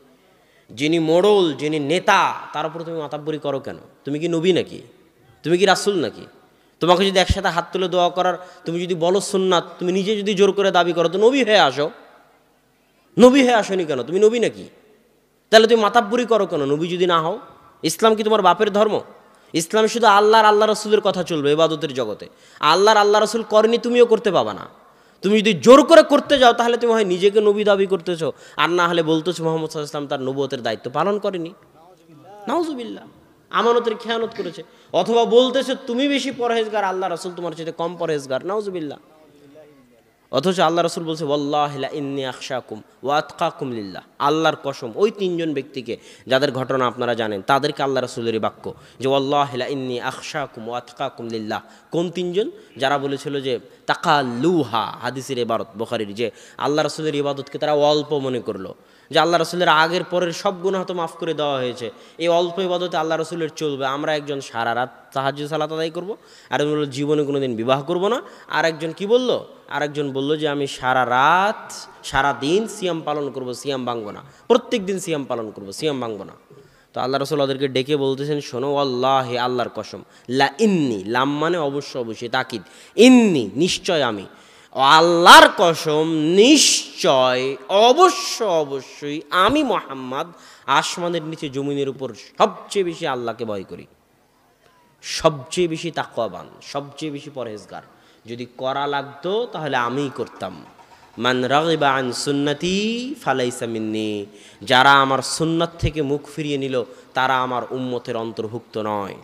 যিনি মোড়ল, যিনি নেতা, তার উপর তুমি মাতাব্বরি করো কেন? তুমি কি নবী নাকি? তুমি কি রাসূল নাকি? তোমাকে যদি একসাথে হাত তুলে দোয়া করার, তুমি যদি বলো সুন্নাত, তুমি নিজে যদি জোর করে দাবি করো তো নবী হয়ে আসো। নবী হয়ে আসনি কেন? তুমি নবী নাকি? তাহলে তুমি মাতাব্বরি করো কেন নবী যদি না হও? ইসলাম কি তোমার বাপের ধর্ম? ইসলাম শুধু আল্লাহর আল্লাহ রাসূলের কথা চলবে ইবাদতের জগতে। আল্লাহর আল্লাহ রাসূল করেনি, তুমিও করতে পাবা না। তুমি যদি জোর করে করতে যাও তাহলে তুমি হয় নিজেকে নবী দাবি করতেছো, আর না হলে বলতেছো মুহাম্মদ সাল্লাল্লাহু আলাইহি ওয়াসাল্লাম তার নবুয়তের দায়িত্ব পালন করেনি। নাউজুবিল্লাহ, আমানতের খেয়ানত করেছে। অথবা বলতেছো তুমি বেশি পরহেজগার, আল্লাহ রাসূল তোমার চেয়ে কম পরহেজগার। নাউজুবিল্লাহ। অথচ আল্লাহ রাসূল বলছে ওয়াল্লাহি লা ইন্নী আখশাকুম ওয়া আতকাকুম লিল্লাহ, আল্লাহর কসম, ওই তিনজন ব্যক্তিকে যাদের ঘটনা আপনারা জানেন, তাদেরকে আল্লাহ রাসূলেরই বাক্য, যে ওয়াল্লাহি লা ইন্নী আখশাকুম ওয়া আতকাকুম লিল্লাহ। কোন তিনজন? যারা বলেছিল যে তাকাল্লুহা, হাদিসের ইবারত বুখারীর, যে আল্লাহ রাসূলের ইবাদতকে তারা অল্প মনে করলো, যে আল্লাহ রাসূলের আগের পরের সব গুনাহ তো মাফ করে দেওয়া হয়েছে, এই অল্প ইবাদতে আল্লাহ রাসূলের চলবে। আমরা একজন সারা রাত তাহাজ্জুদ সালাত আদায় করবো, আর বলল জীবনে কোনোদিন বিবাহ করব না। আর একজন কি বলল? আরেকজন বলল যে আমি সারা রাত সারা দিন সিয়াম পালন করব, সিয়াম ভাঙবো না, প্রত্যেক দিন সিয়াম পালন করব, সিয়াম ভাঙবো না। তো আল্লাহ রাসূল ওদেরকে ডেকে বলতেছেন, শোনো, আল্লাহি, আল্লাহর কসম, লা ইন্নি, লাম মানে অবশ্য অবশ্যই, তাকিদ, ইন্নি নিশ্চয় আমি, আল্লাহর কসম নিশ্চয়, অবশ্য অবশ্যই আমি মুহাম্মদ আসমানের নিচে জমিনের উপর সবচেয়ে বেশি আল্লাহকে ভয় করি, সবচেয়ে বেশি তাকওয়াবান, সবচেয়ে বেশি পরহেজগার। যদি করা লাগতো তাহলে আমিই করতাম। মান রাগিবা আন সুন্নতি ফালাইসা মিন্নি, যারা আমার সুন্নাত থেকে মুখ ফিরিয়ে নিল তারা আমার উম্মতের অন্তর্ভুক্ত নয়।